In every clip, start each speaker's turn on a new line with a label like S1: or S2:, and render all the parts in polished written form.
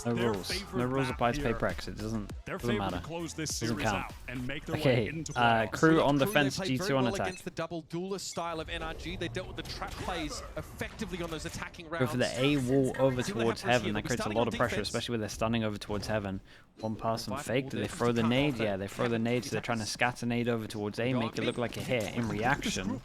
S1: No rules. No rules apply to Paperex. It doesn't matter. Doesn't count. Okay, KRU on defense, G2 on attack.
S2: Against the double duelist style of NRG, they dealt with the trap plays effectively on those attacking rounds.
S1: Go for the A wall over towards heaven. That creates a lot of pressure, especially with their stunning over towards heaven. One pass and fake. Do they throw the nade? Yeah, they throw the nade, so they're trying to scatter nade over towards A, make it look like a hit. In reaction,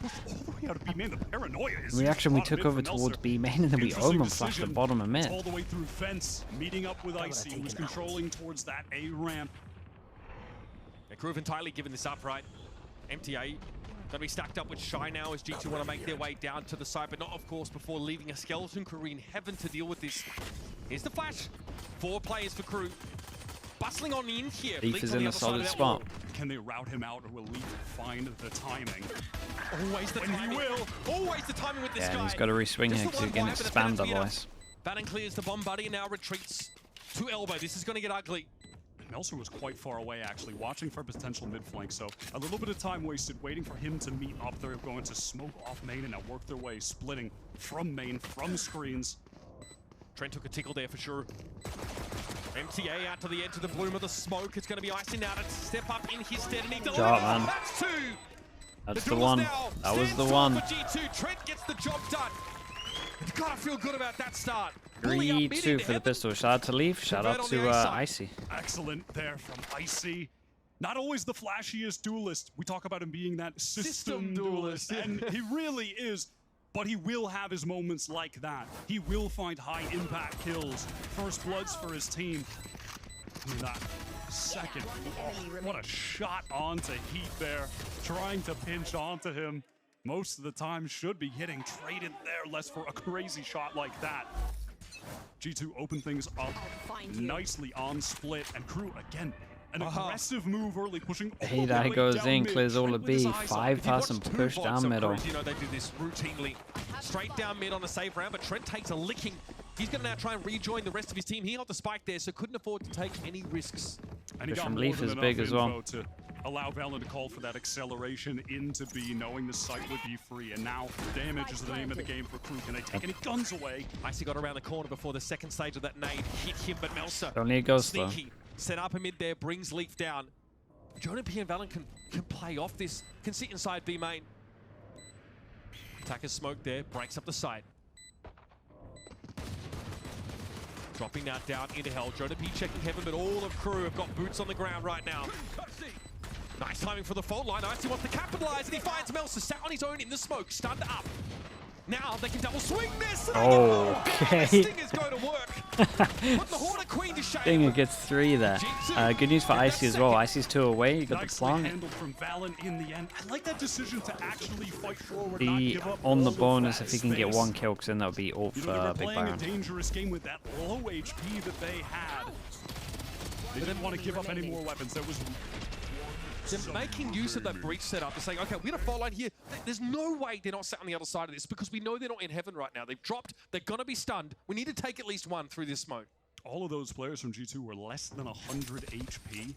S1: we took over towards B main, and then we omen flashed the bottom of mid.
S3: All the way through fence, meeting up with Icy, who's controlling towards that A ramp.
S2: KRU have entirely given this up, right? MTA gonna be stacked up with Shy now as G2 want to make their way down to the side, but not, of course, before leaving a skeleton crew in heaven to deal with this. Here's the flash. 4 players for KRU. Bustling on in here.
S1: Leaf is in a solid spot.
S3: Can they route him out, or will Leaf find the timing?
S2: Always the timing. He will. Always the timing with this guy.
S1: Yeah, he's got to reswing here because he can expand otherwise.
S2: Valen clears the bomb buddy and now retreats to elbow. This is going to get ugly.
S3: Melser was quite far away, actually, watching for a potential mid-flank, so a little bit of time wasted waiting for him to meet up. They're going to smoke off main and now work their way, splitting from main, from screens.
S2: Trent took a tickle there for sure. MTA out to the edge of the bloom of the smoke. It's going to be Icy now to step up in his stead, and he delivers.
S1: Man.
S2: That's 2.
S1: That's the one. That was the one.
S2: For G2. Trent gets the job done. You gotta feel good about that start.
S1: 3-2 for the pistol. Shout out to Leaf. Shout out to Icy.
S3: Excellent there from Icy. Not always the flashiest duelist. We talk about him being that system duelist, and he really is. But he will have his moments like that. He will find high impact kills. First bloods for his team. And that second, what a shot onto Heat there. Trying to pinch onto him. Most of the time should be getting traded there, less for a crazy shot like that. G2 open things up nicely on split, and KRU again. An aggressive move early, pushing all the way
S1: goes
S3: down
S1: in,
S3: mid.
S1: clears all of B. 5 pass and
S2: Two
S1: push
S2: VODs
S1: down
S2: of
S1: middle.
S2: KRU, you know they do this routinely. Straight down mid on the save round, but Trent takes a licking. He's going to now try and rejoin the rest of his team. He held the spike there, so couldn't afford to take any risks.
S3: And he got
S1: from
S3: more
S1: Leaf
S3: than
S1: is big
S3: enough
S1: as well.
S3: info to allow Valen to call for that acceleration into B, knowing the site would be free. And now damage is the name of the game for KRU. Can they take any guns away?
S2: Icy got around the corner before the second stage of that nade hit him, but Melser
S1: Only a ghost though.
S2: sneaky. Set up a mid there, brings Leaf down. Jonah P and Valen can play off this, can sit inside B main. Attacker smoke there, breaks up the side. Dropping now down into hell. Jonah P checking heaven, but all of KRU have got boots on the ground right now. Nice timing for the fault line. Icy wants to capitalize, and he finds Melser sat on his own in the smoke, stunned up. Now they can double swing this.
S1: Okay.
S2: Stinger's going to work. Put the Hornet Queen to shame.
S1: Stinger gets 3 there. Good news for Icy as well. Icy's 2 away. You got the
S3: Nicely
S1: plong.
S3: handled from Valen in the end. I like that decision to actually fight forward.
S1: Be on the bonus if he can get 1 kill, because then that would be all
S3: You
S1: for
S3: know, they were
S1: Big
S3: playing a
S1: Baron.
S3: dangerous game with that low HP that they had. They didn't want to give up any more weapons. There was
S2: They're making use of that breach setup. They're saying, okay, we're going to fault line here. There's no way they're not sat on the other side of this because we know they're not in heaven right now. They've dropped. They're going to be stunned. We need to take at least 1 through this smoke.
S3: all of those players from G2 were less than 100 HP.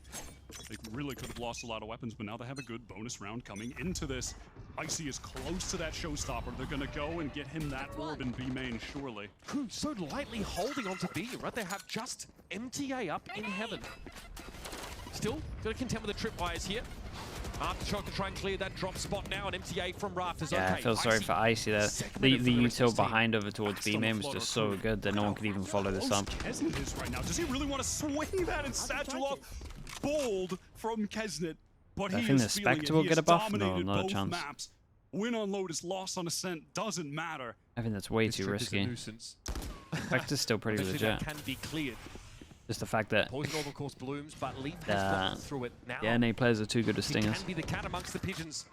S3: They really could have lost a lot of weapons, but now they have a good bonus round coming into this. Icy is close to that showstopper. They're going to go and get him that orb in B main, surely.
S2: KRU so lightly holding on to B, right? They have just MTA up in heaven. Still, got to contend with the tripwires here. Aftershock to try and clear that drop spot now, and MTA from Rafters.
S1: Yeah,
S2: okay,
S1: I feel sorry for Icy there. The util behind over towards B main was
S3: Flutter
S1: just so good that no one could even follow this up.
S3: Kesnet is right now. Does he really want to swing that and satchel off? Bold from Kesnet, but
S1: I
S3: he
S1: think
S3: is
S1: the
S3: feeling
S1: Spectre
S3: it.
S1: will
S3: He
S1: get
S3: has
S1: a buff. No,
S3: dominated
S1: not a
S3: both
S1: chance.
S3: maps. Win on Lotus, loss on Ascent, doesn't matter.
S1: I think that's way too risky. Spectre's still pretty legit.
S2: That can be cleared.
S1: Just the fact that
S2: Poison Orb, of course, blooms, but Leaf has gotten through it now.
S1: the NA players are too good at
S2: He
S1: stingers.
S2: can be the cat amongst the pigeons.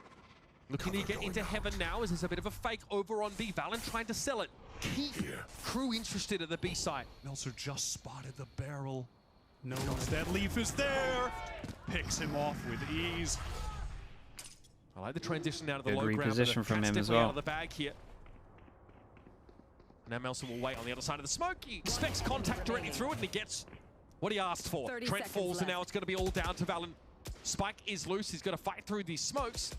S2: Looking to get into heaven now as there's a bit of a fake over on B. Valen trying to sell it. Keep KRU interested at the B side.
S3: Melser just spotted the barrel. Knows that Leaf is there. Picks him off with ease.
S2: I like the transition out of the
S1: Good
S2: low ground.
S1: reposition from him as well.
S2: Out of the bag here. Now Melser will wait on the other side of the smoke. He expects contact directly through it, and he gets what he asked for. Trent falls, and now it's going to be all down to Valen. Spike is loose. He's got to fight through these smokes.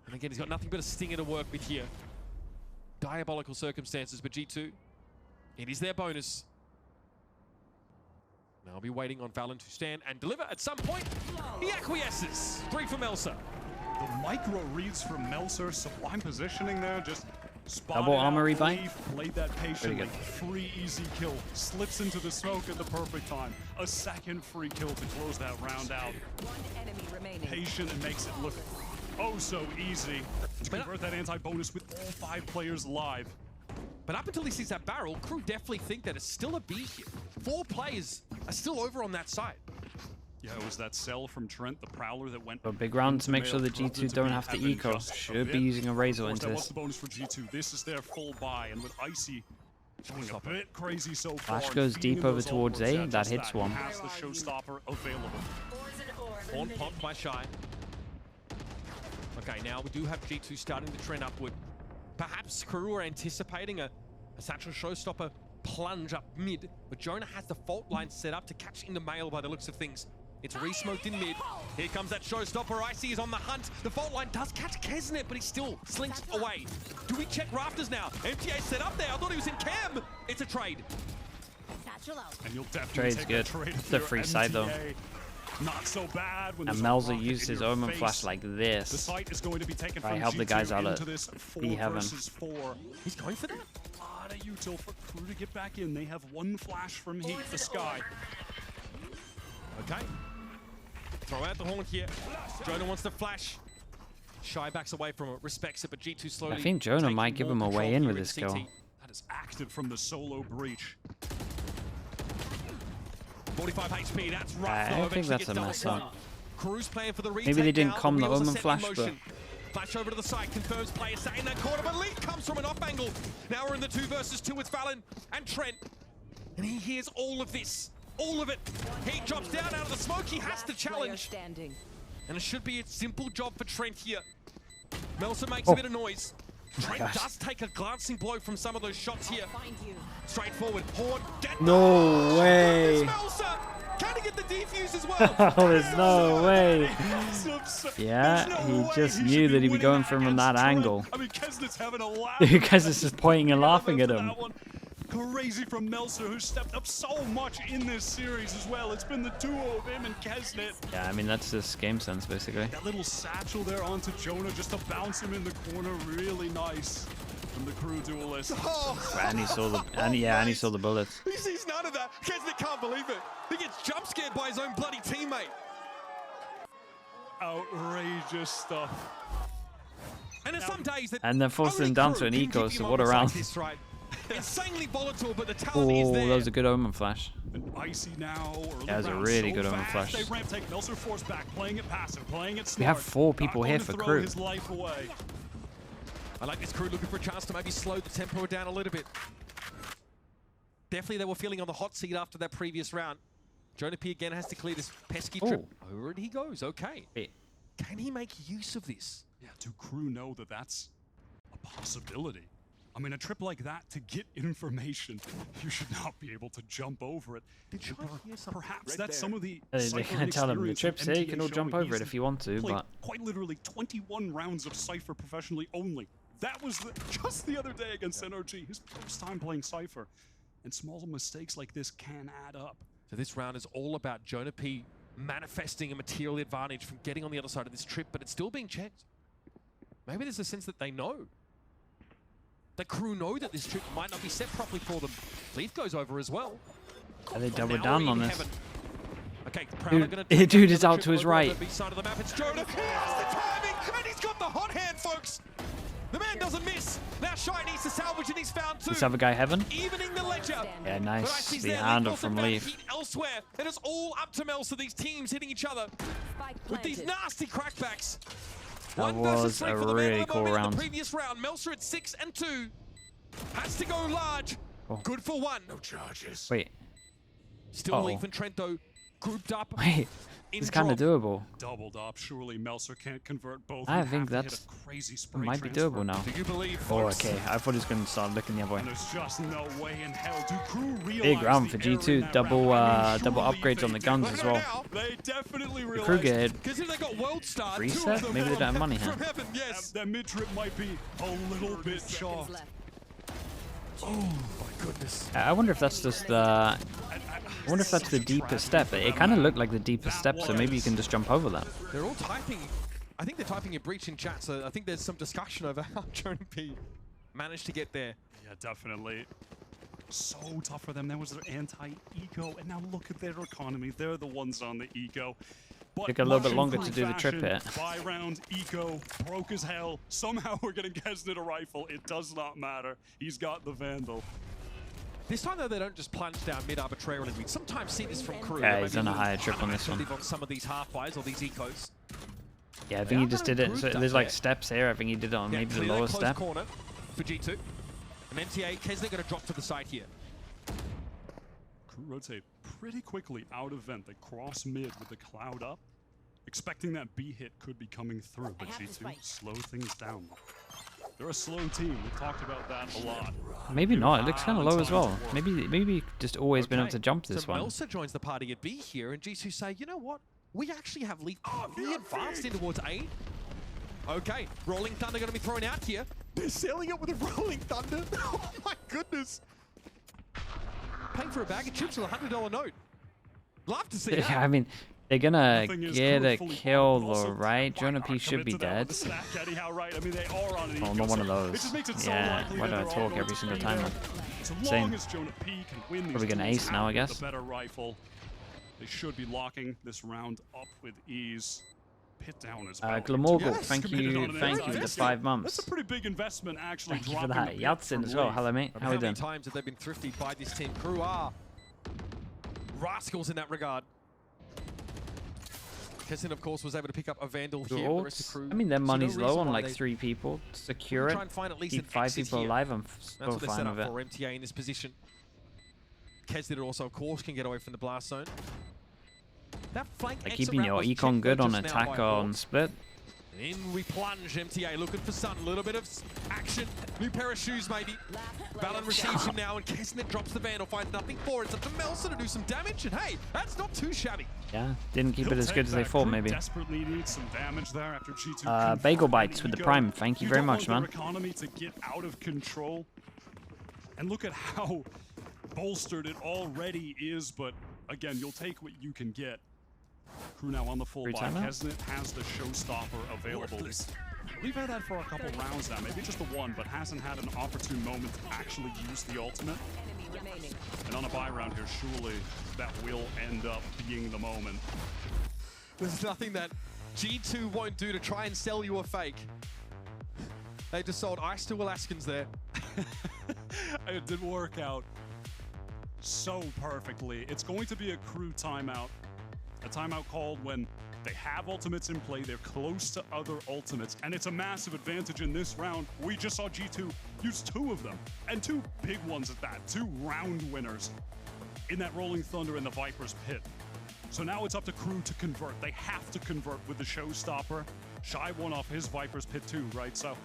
S2: And again, he's got nothing but a stinger to work with here. Diabolical circumstances, but G2, it is their bonus. Now I'll be waiting on Valen to stand and deliver at some point. He acquiesces. 3 for Melsa.
S3: The micro reads from Melser, sublime positioning there, just spotted
S1: Double armory
S3: out,
S1: buy.
S3: played that patiently.
S1: good.
S3: Free easy kill, slips into the smoke at the perfect time. A second free kill to close that round out.
S4: One enemy remaining.
S3: Patient and makes it look oh so easy to convert that anti-bonus with all 5 players live.
S2: But up until he sees that barrel, crew definitely think that it's still a B here. 4 players are still over on that side.
S3: Yeah, it was that cell from Trent, the Prowler that went.
S1: A big round to make
S3: into
S1: sure the
S3: male,
S1: G2 don't have to
S3: Heaven
S1: eco.
S3: just a
S1: Should be
S3: bit.
S1: using a Razor
S3: Of course,
S1: into
S3: that was
S1: this.
S3: the bonus for G2. This is their full buy, and with Icy going a bit crazy so far.
S1: Flash
S3: and
S1: goes
S3: feeding
S1: deep
S3: those
S1: over towards
S3: ultimates,
S1: A.
S3: yeah,
S1: That
S3: just
S1: hits one.
S3: Has the showstopper available.
S2: On popped by Shy. Okay, now we do have G2 starting to trend upward. Perhaps KRU are anticipating a Satchel Showstopper plunge up mid, but Jonah has the fault line set up to catch into Mail by the looks of things. It's re-smoked in mid. Here comes that Showstopper. Icy is on the hunt. The fault line does catch Kesnet, but he still slinks away. Do we check Rafters now? MTA set up there. I thought he was in cam. It's a trade.
S3: And you'll definitely
S1: Trade's
S3: take
S1: good.
S3: a trade
S1: It's a free side though.
S3: Not so bad when
S1: And
S3: there's a
S1: Melzer
S3: rocket
S1: used
S3: in
S1: his
S3: your
S1: Omen
S3: face.
S1: Flash like
S3: The
S1: this.
S3: site is going to be taken
S1: Try
S3: from
S1: help the
S3: G2
S1: guys out
S3: into
S1: at
S3: this 4
S1: B heaven.
S3: versus 4.
S2: He's going for that?
S3: A lot of util for KRU to get back in. They have 1 flash from Heat, the Sky.
S2: Okay. Throw out the horn here. Jonah wants to flash. Shy backs away from it, respects it, but G2 slowly.
S1: I think Jonah
S2: taking
S1: might give
S2: more
S1: him a way
S2: control
S1: in
S2: here
S1: with
S2: in
S1: this
S2: CT.
S1: kill.
S3: That is active from the solo breach.
S2: 45 HP, that's rough.
S1: I
S2: though.
S1: think
S2: Eventually
S1: that's
S2: gets
S1: a
S2: double
S1: mess
S2: swung.
S1: up.
S2: KRU's playing for the retake.
S1: Maybe they didn't
S2: now.
S1: com the
S2: wheels are
S1: Omen
S2: set in
S1: Flash,
S2: motion. Flash over to the side, confirms play is sat in that corner, but Leak comes from an off angle. Now we're in the 2 versus 2 with Valen and Trent. And he hears all of this, all of it. He drops down out of the smoke, he has to challenge. And it should be a simple job for Trent here. Melson makes a bit of noise. Trent
S1: gosh.
S2: does take a glancing blow from some of those shots here. Straightforward. Horn, get
S1: No way.
S2: Melson! Can he get the defuse as well?
S1: Oh, there's no way. Yeah,
S3: There's no
S1: he
S3: way
S1: just
S3: he
S1: knew
S3: should
S1: that he'd be
S3: winning
S1: going from
S3: against
S1: that
S3: Trent.
S1: angle.
S3: I mean, Kesnet's having a laugh.
S1: Because it's just pointing and laughing at
S3: For
S1: him.
S3: that one. Crazy from Melser, who stepped up so much in this series as well. It's been the duo of him and Kesnet.
S1: Yeah, I mean, that's just game sense, basically.
S3: That little satchel there onto Jonah just to bounce him in the corner, really nice from the KRU duelist.
S1: And he saw the, and he saw the bullets.
S2: He sees none of that. Kesnet can't believe it. He gets jump scared by his own bloody teammate.
S3: Outrageous stuff.
S2: And there's some days that
S1: And they're forcing
S2: only
S1: him down
S2: KRU
S1: to an
S2: can
S1: eco,
S2: give you
S1: so what a
S2: moments like
S1: round.
S2: this, right? Insanely volatile, but the talent is
S1: Oh,
S2: there.
S1: that was a good Omen Flash.
S3: And Icy now.
S1: Yeah, that was a really good Omen Flash.
S3: They ramp take Melser force back, playing it passive, playing it smart.
S1: We have 4 people
S3: Not
S1: here
S3: going
S1: for
S3: to throw
S1: KRU.
S3: his life away.
S2: I like this KRU looking for a chance to maybe slow the tempo down a little bit. Definitely they were feeling on the hot seat after that previous round. Jonah P again has to clear this pesky trip. Over he goes, okay.
S1: Wait.
S2: Can he make use of this?
S3: Yeah, do KRU know that that's a possibility? I mean, a trip like that, to get information, you should not be able to jump over it.
S2: Did Shy hear something?
S3: Perhaps that's some of the
S1: They
S3: Cypher
S1: kind of tell him the
S3: experience
S1: trip's
S3: of
S1: here, you can
S3: MTA
S1: all jump
S3: showing
S1: over it
S3: he's
S1: if you want to,
S3: played
S1: but
S3: quite literally 21 rounds of Cypher professionally only. That was just the other day against NRG, his first time playing Cypher. And small mistakes like this can add up.
S2: So this round is all about Jonah P manifesting a material advantage from getting on the other side of this trip, but it's still being checked. Maybe there's a sense that they know. The KRU know that this trip might not be set properly for them. Leaf goes over as well.
S1: are they double
S2: Now
S1: down
S2: we're
S1: on
S2: in
S1: this?
S2: heaven. Okay, Prowler
S1: Dude,
S2: gonna take
S1: dude is
S2: another
S1: out
S2: trip
S1: to his
S2: over on the
S1: right.
S2: B side of the map. It's Jonah. He has the timing, and he's got the hot hand, folks. The man doesn't miss. Now Shy needs to salvage, and he's found 2.
S1: This other guy heaven?
S2: Evening the ledger.
S1: Yeah,
S2: But
S1: nice.
S2: Icy's
S1: The
S2: there,
S1: handle
S2: Leaf
S1: from
S2: wasn't
S1: Leaf.
S2: back, Heat elsewhere, and it's all up to Mel. So these teams hitting each other with these nasty crackbacks.
S1: That
S2: 1 versus
S1: was
S2: 3
S1: a
S2: for the man
S1: really
S2: at the
S1: cool
S2: moment in
S1: round.
S2: the previous round. Melser at 6 and 2. Has to go large.
S1: Oh.
S2: Good for 1.
S3: No charges.
S1: Wait,
S2: Still
S1: Uh-oh.
S2: Leaf and Trent though grouped up.
S1: wait.
S2: in
S1: It's kind of
S2: drop.
S1: doable.
S3: Doubled up. Surely Melser can't convert both.
S1: I
S3: He'd
S1: think
S3: have to hit
S1: that's-
S3: a crazy
S1: It
S3: spray
S1: might be
S3: transfer.
S1: doable now.
S2: Do you believe,
S1: Oh,
S2: folks?
S1: okay. I thought he was going to start looking the other way.
S3: And there's just no way in hell. Do KRU realize
S1: Big round
S3: the
S1: for
S3: error in
S1: G2.
S3: that
S1: Double,
S3: round? I mean,
S1: double
S3: surely
S1: upgrades on
S3: they
S1: the guns
S3: do.
S1: as well.
S2: Now,
S3: They definitely
S1: The
S3: realize
S1: crew get
S2: considering they got World Star, 2
S1: Reset?
S2: of them
S1: Maybe they don't have money, huh?
S2: from heaven, yes.
S3: that mid-trip might be a little bit shocked.
S2: Oh my goodness.
S1: I wonder if that's just I wonder if that's the deepest step. It kind of looked like the deepest step, so maybe you can just jump over that.
S2: They're all typing. I think they're typing a breach in chat, so I think there's some discussion over how Jonah P managed to get there.
S3: Yeah, definitely. So tough for them. There was their anti-eco, and now look at their economy. They're the ones on the eco. But
S1: Took a little bit
S3: much
S1: longer
S3: in
S1: to do the trip
S3: fashion,
S1: hit.
S3: Buy round, eco, broke as hell. Somehow we're getting Kesnet a rifle. It does not matter. He's got the Vandal.
S2: This time, though, they don't just plunge down mid arbitrarily. We sometimes see this from KRU.
S1: Yeah, he's on a higher trip on this one.
S2: On some of these half buys or these ecos.
S1: Yeah, I think he just did it. So there's like steps here. I think he did it on maybe the lower step.
S2: Corner for G2. And MTA, Kesnet going to drop to the side here.
S3: KRU rotate pretty quickly out of vent. They cross mid with the cloud up, expecting that B hit could be coming through, but G2 slow things down. They're a slow team. We've talked about that a lot.
S1: Maybe not. It looks kind of low as well. Maybe just always been able to jump this
S2: so
S1: one.
S2: Melsa joins the party at B here, and G2 say, you know what? We actually have lead really advanced in towards A. Okay, Rolling Thunder going to be thrown out here. They're selling it with a Rolling Thunder. Oh my goodness. Paying for a bag of chips with a $100 note. Love to see that.
S1: I mean, they're gonna
S3: Thing is,
S1: get
S3: KRU
S1: a
S3: fully
S1: kill
S3: armed, also
S1: though, right?
S3: why
S1: Jonah
S3: not
S1: P
S3: come
S1: should be
S3: into that
S1: dead.
S3: with a stack anyhow, right? I mean, they are on an
S1: Oh,
S3: eco,
S1: not one
S3: so
S1: of
S3: it
S1: those.
S3: just makes it so
S1: Yeah,
S3: likely
S1: why
S3: that
S1: do I
S3: they're all
S1: talk
S3: going
S1: every
S3: to
S1: single
S3: be
S1: time,
S3: there.
S1: man?
S3: So
S1: Same.
S3: long as Jonah P can win these
S1: Probably gonna
S3: duels
S1: ace now,
S3: out
S1: I
S3: with
S1: guess.
S3: the better rifle, they should be locking this round up with ease. Pit down as well.
S1: Glamorgle,
S2: Yes,
S1: thank
S3: committed
S1: you
S3: on an
S1: for the
S3: investment.
S1: 5 months.
S3: That's a pretty big investment, actually.
S1: Thank you for
S3: dropping
S1: that.
S3: the pit
S1: Yatsin
S3: from
S1: as well.
S3: late.
S1: Hello, mate. How we
S2: How many
S1: doing?
S2: times have they been thrifted by this team? KRU are rascals in that regard. Kesnet, of course, was able to pick up a Vandal
S1: Two
S2: here. The rest of
S1: ults.
S2: KRU.
S1: I mean, their
S2: So no
S1: money's
S2: reason
S1: low on
S2: why
S1: like
S2: they
S1: 3 people. Secure
S2: try
S1: it.
S2: and find at least
S1: Keep
S2: an
S1: 5
S2: exit
S1: people
S2: here.
S1: alive. I'm
S2: That's
S1: so
S2: what they're
S1: fine
S2: set up
S1: with it.
S2: for. MTA in this position. Kesnet also, of course, can get away from the blast zone. That flank
S1: Like
S2: exit
S1: keeping
S2: route
S1: your
S2: was
S1: econ
S2: checked
S1: good on
S2: just now by
S1: attack on
S2: Hawks.
S1: split.
S2: And in we plunge. MTA looking for Sun. A little bit of action. New pair of shoes, maybe. Balan receives him now, and Kesnet drops the Vandal. Finds nothing for it. It's up to Melsa to do some damage, and hey, that's not too shabby.
S1: Yeah, didn't keep
S3: He'll
S1: it as
S3: take
S1: good as they
S3: that.
S1: thought,
S3: KRU
S1: maybe.
S3: Desperately needs some damage there after G2
S1: Bagel
S3: confirmed
S1: Bites
S3: an
S1: with the
S3: eco.
S1: Prime. Thank you very
S3: don't
S1: much,
S3: want
S1: man.
S3: their economy to get out of control. And look at how bolstered it already is, but again, you'll take what you can get. KRU now on the full
S1: Free
S3: buy.
S1: timeout?
S3: Kesnet has the showstopper available. We've had that for a couple rounds now, maybe just the one, but hasn't had an opportune moment to actually use the ultimate. And on a buy round here, surely that will end up being the moment.
S2: There's nothing that G2 won't do to try and sell you a fake. They just sold Ice to Alaskans there.
S3: It did work out so perfectly. It's going to be a KRU timeout. A timeout called when they have ultimates in play, they're close to other ultimates, and it's a massive advantage in this round. We just saw G2 use 2 of them, and 2 big ones at that, 2 round winners in that Rolling Thunder and the Viper's pit. So now it's up to KRU to convert. They have to convert with the showstopper. Shy won off his Viper's pit too, right? So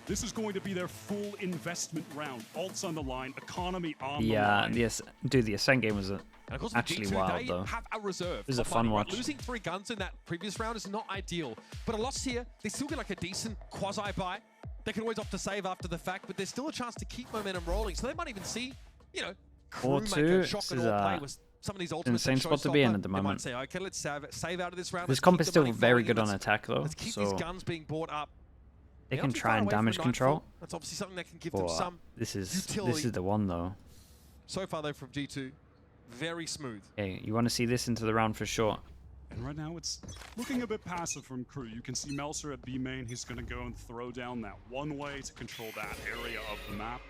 S3: this is going to be their full investment round. Ults on the line, economy on the line.
S1: The Ascent game was
S2: And of course,
S1: actually
S2: G2,
S1: wild,
S2: they
S1: though.
S2: have a reserve.
S1: This is a
S2: of
S1: fun
S2: money, right?
S1: watch.
S2: Losing 3 guns in that previous round is not ideal. But a loss here, they still get like a decent quasi-buy. They can always opt to save after the fact, but there's still a chance to keep momentum rolling. So they might even see, you know, KRU make a
S1: 4-2.
S2: shock
S1: This
S2: and
S1: is
S2: all play with some of these ultimates.
S1: insane
S2: and
S1: spot to be in
S2: showstopper.
S1: at the
S2: They might
S1: moment.
S2: say, okay, let's save out of this round.
S1: This
S2: Let's
S1: comp
S2: keep
S1: is
S2: the
S1: still
S2: money
S1: very
S2: flowing,
S1: good on
S2: let's-
S1: attack, though.
S2: Let's keep
S1: So
S2: these guns being bought up.
S1: they
S2: They're
S1: can
S2: not too
S1: try
S2: far
S1: and
S2: away from
S1: damage
S2: Nightfall.
S1: control.
S2: That's obviously something that can give them
S1: But
S2: some
S1: this
S2: utility.
S1: is the one, though.
S2: So far, though, from G2, very smooth.
S1: Okay, you want to see this into the round for sure.
S3: And right now it's looking a bit passive from KRU. You can see Melser at B main. He's going to go and throw down that one way to control that area of the map.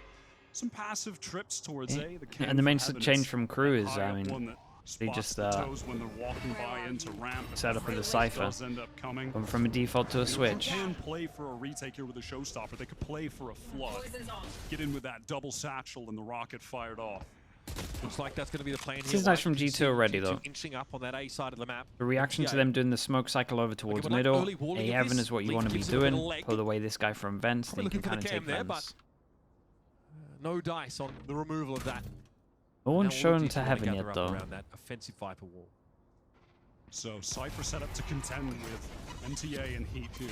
S3: Some passive trips towards
S1: Yeah.
S3: A.
S1: And the main
S3: Heaven
S1: change
S3: is
S1: from KRU is,
S3: high
S1: I
S3: up
S1: mean,
S3: one that
S1: they
S3: spots
S1: just,
S3: the toes when they're walking by into ramp.
S1: set up with a
S3: Does
S1: Cypher.
S3: end up coming.
S1: Going from a default to a
S3: You know,
S1: switch.
S3: They can play for a retake here with a showstopper. They could play for a flood. Get in with that double satchel and the rocket fired off.
S2: Looks like that's going to be the plan here.
S1: This is nice from
S2: You can
S1: G2
S2: see
S1: already,
S2: G2
S1: though.
S2: inching up on that A side of the map.
S1: The reaction to
S2: Yeah.
S1: them doing the smoke cycle over towards
S2: but like
S1: middle.
S2: early walling of
S1: A7
S2: this,
S1: is what you
S2: Leaf
S1: want to be
S2: gives it a bit
S1: doing.
S2: of leg.
S1: Pull away this guy from vents,
S2: Probably
S1: then you can
S2: looking for
S1: kind of
S2: the
S1: take
S2: cam there,
S1: vents.
S2: No dice on the removal of that.
S1: No
S2: Now
S1: one's
S2: all
S1: shown
S2: G2
S1: to
S2: wanna
S1: heaven
S2: gather
S1: yet,
S2: up
S1: though.
S2: around that offensive Viper wall.
S3: So Cypher set up to contend with MTA and Heat here.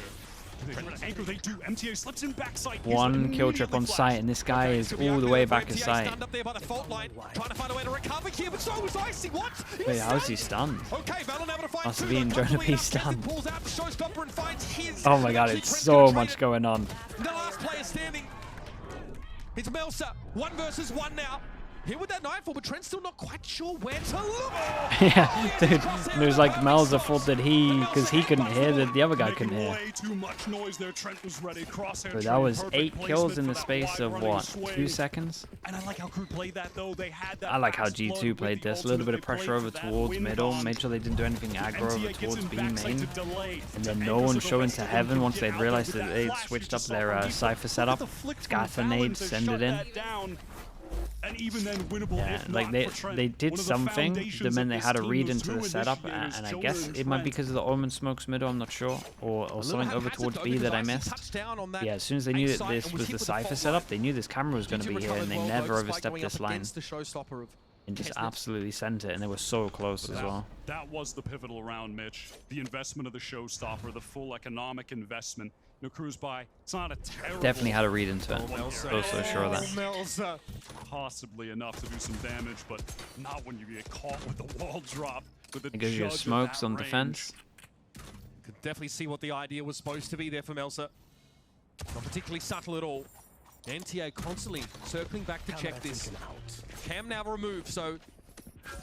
S3: Anchor, they do. MTA slips in backside.
S1: One kill trip on site, and this guy is all the way back at site.
S2: Stand up there by the fault line, trying to find a way to recover here, but so was Icy. What?
S1: Wait, how is he stunned?
S2: Okay, Valen able to find
S1: Must have
S2: two,
S1: been
S2: though.
S1: Jonah P
S2: Constantly
S1: stunned.
S2: pulls out the showstopper and finds his.
S1: Oh my god,
S2: Actually,
S1: it's
S2: Trent's
S1: so
S2: gonna trade
S1: much
S2: it.
S1: going on.
S2: The last player standing. It's Melsa. 1 versus 1 now. Here with that nightfall, but Trent's still not quite sure where to look.
S1: Yeah, dude. There's like Mel's fault that because he couldn't hear that the other guy couldn't hear.
S3: Way too much noise there. Trent was ready. Crosshair
S1: But that
S3: train,
S1: was
S3: perfect
S1: 8
S3: placement
S1: kills in
S3: for
S1: the
S3: that
S1: space
S3: wide
S1: of
S3: running
S1: what,
S3: swing.
S1: 2 seconds?
S3: And I like how Crew played that though. They had that.
S1: I like how
S3: fast flood
S1: G2
S3: with
S1: played
S3: the
S1: this. A little
S3: ultimate.
S1: bit of
S3: They
S1: pressure
S3: played
S1: over
S3: for that
S1: towards
S3: wind
S1: middle.
S3: on.
S1: Made sure they didn't do anything aggro over
S3: MTA gets
S1: towards
S3: in
S1: B
S3: backside
S1: main.
S3: to delay.
S1: And then
S3: To
S1: no
S3: anchor
S1: one
S3: so the
S1: showing
S3: rest
S1: to
S3: of them
S1: heaven
S3: can
S1: once
S3: get
S1: they'd
S3: out
S1: realized
S3: with
S1: that
S3: that
S1: they'd
S3: flash.
S1: switched
S3: You
S1: up
S3: just saw
S1: their
S3: from Lethal.
S1: Cypher
S3: Look
S1: setup.
S3: at the flick from
S1: Scatter
S3: Valen
S1: nades,
S3: to
S1: send
S3: shut
S1: it in.
S3: that down. And even then winnable
S1: Yeah,
S3: if
S1: like
S3: not for Trent.
S1: they did
S3: One of the
S1: something that
S3: foundations
S1: meant
S3: of
S1: they
S3: this
S1: had a
S3: team,
S1: read
S3: those
S1: into the
S3: two
S1: setup,
S3: initiators,
S1: and I
S3: Jonah
S1: guess
S3: and
S1: it might be
S3: Trent.
S1: because of the Omen smokes middle, I'm not sure, or something over towards B that I missed. Yeah, as soon as they knew that this was the Cypher setup, they knew this camera was going to be here, and they never overstepped this line. And just absolutely sent it, and they were so close as well.
S3: That was the pivotal round, Mitch. The investment of the showstopper, the full economic investment. No cruise by. It's not a terrible.
S1: Definitely had a read into it. So sure of that.
S2: Melsa.
S3: Possibly enough to do some damage, but not when you get caught with the wall drop. With
S1: It gives you smokes on defense.
S2: Could definitely see what the idea was supposed to be there for Melsa. Not particularly subtle at all. NTA constantly circling back to check this. Cam now removed, so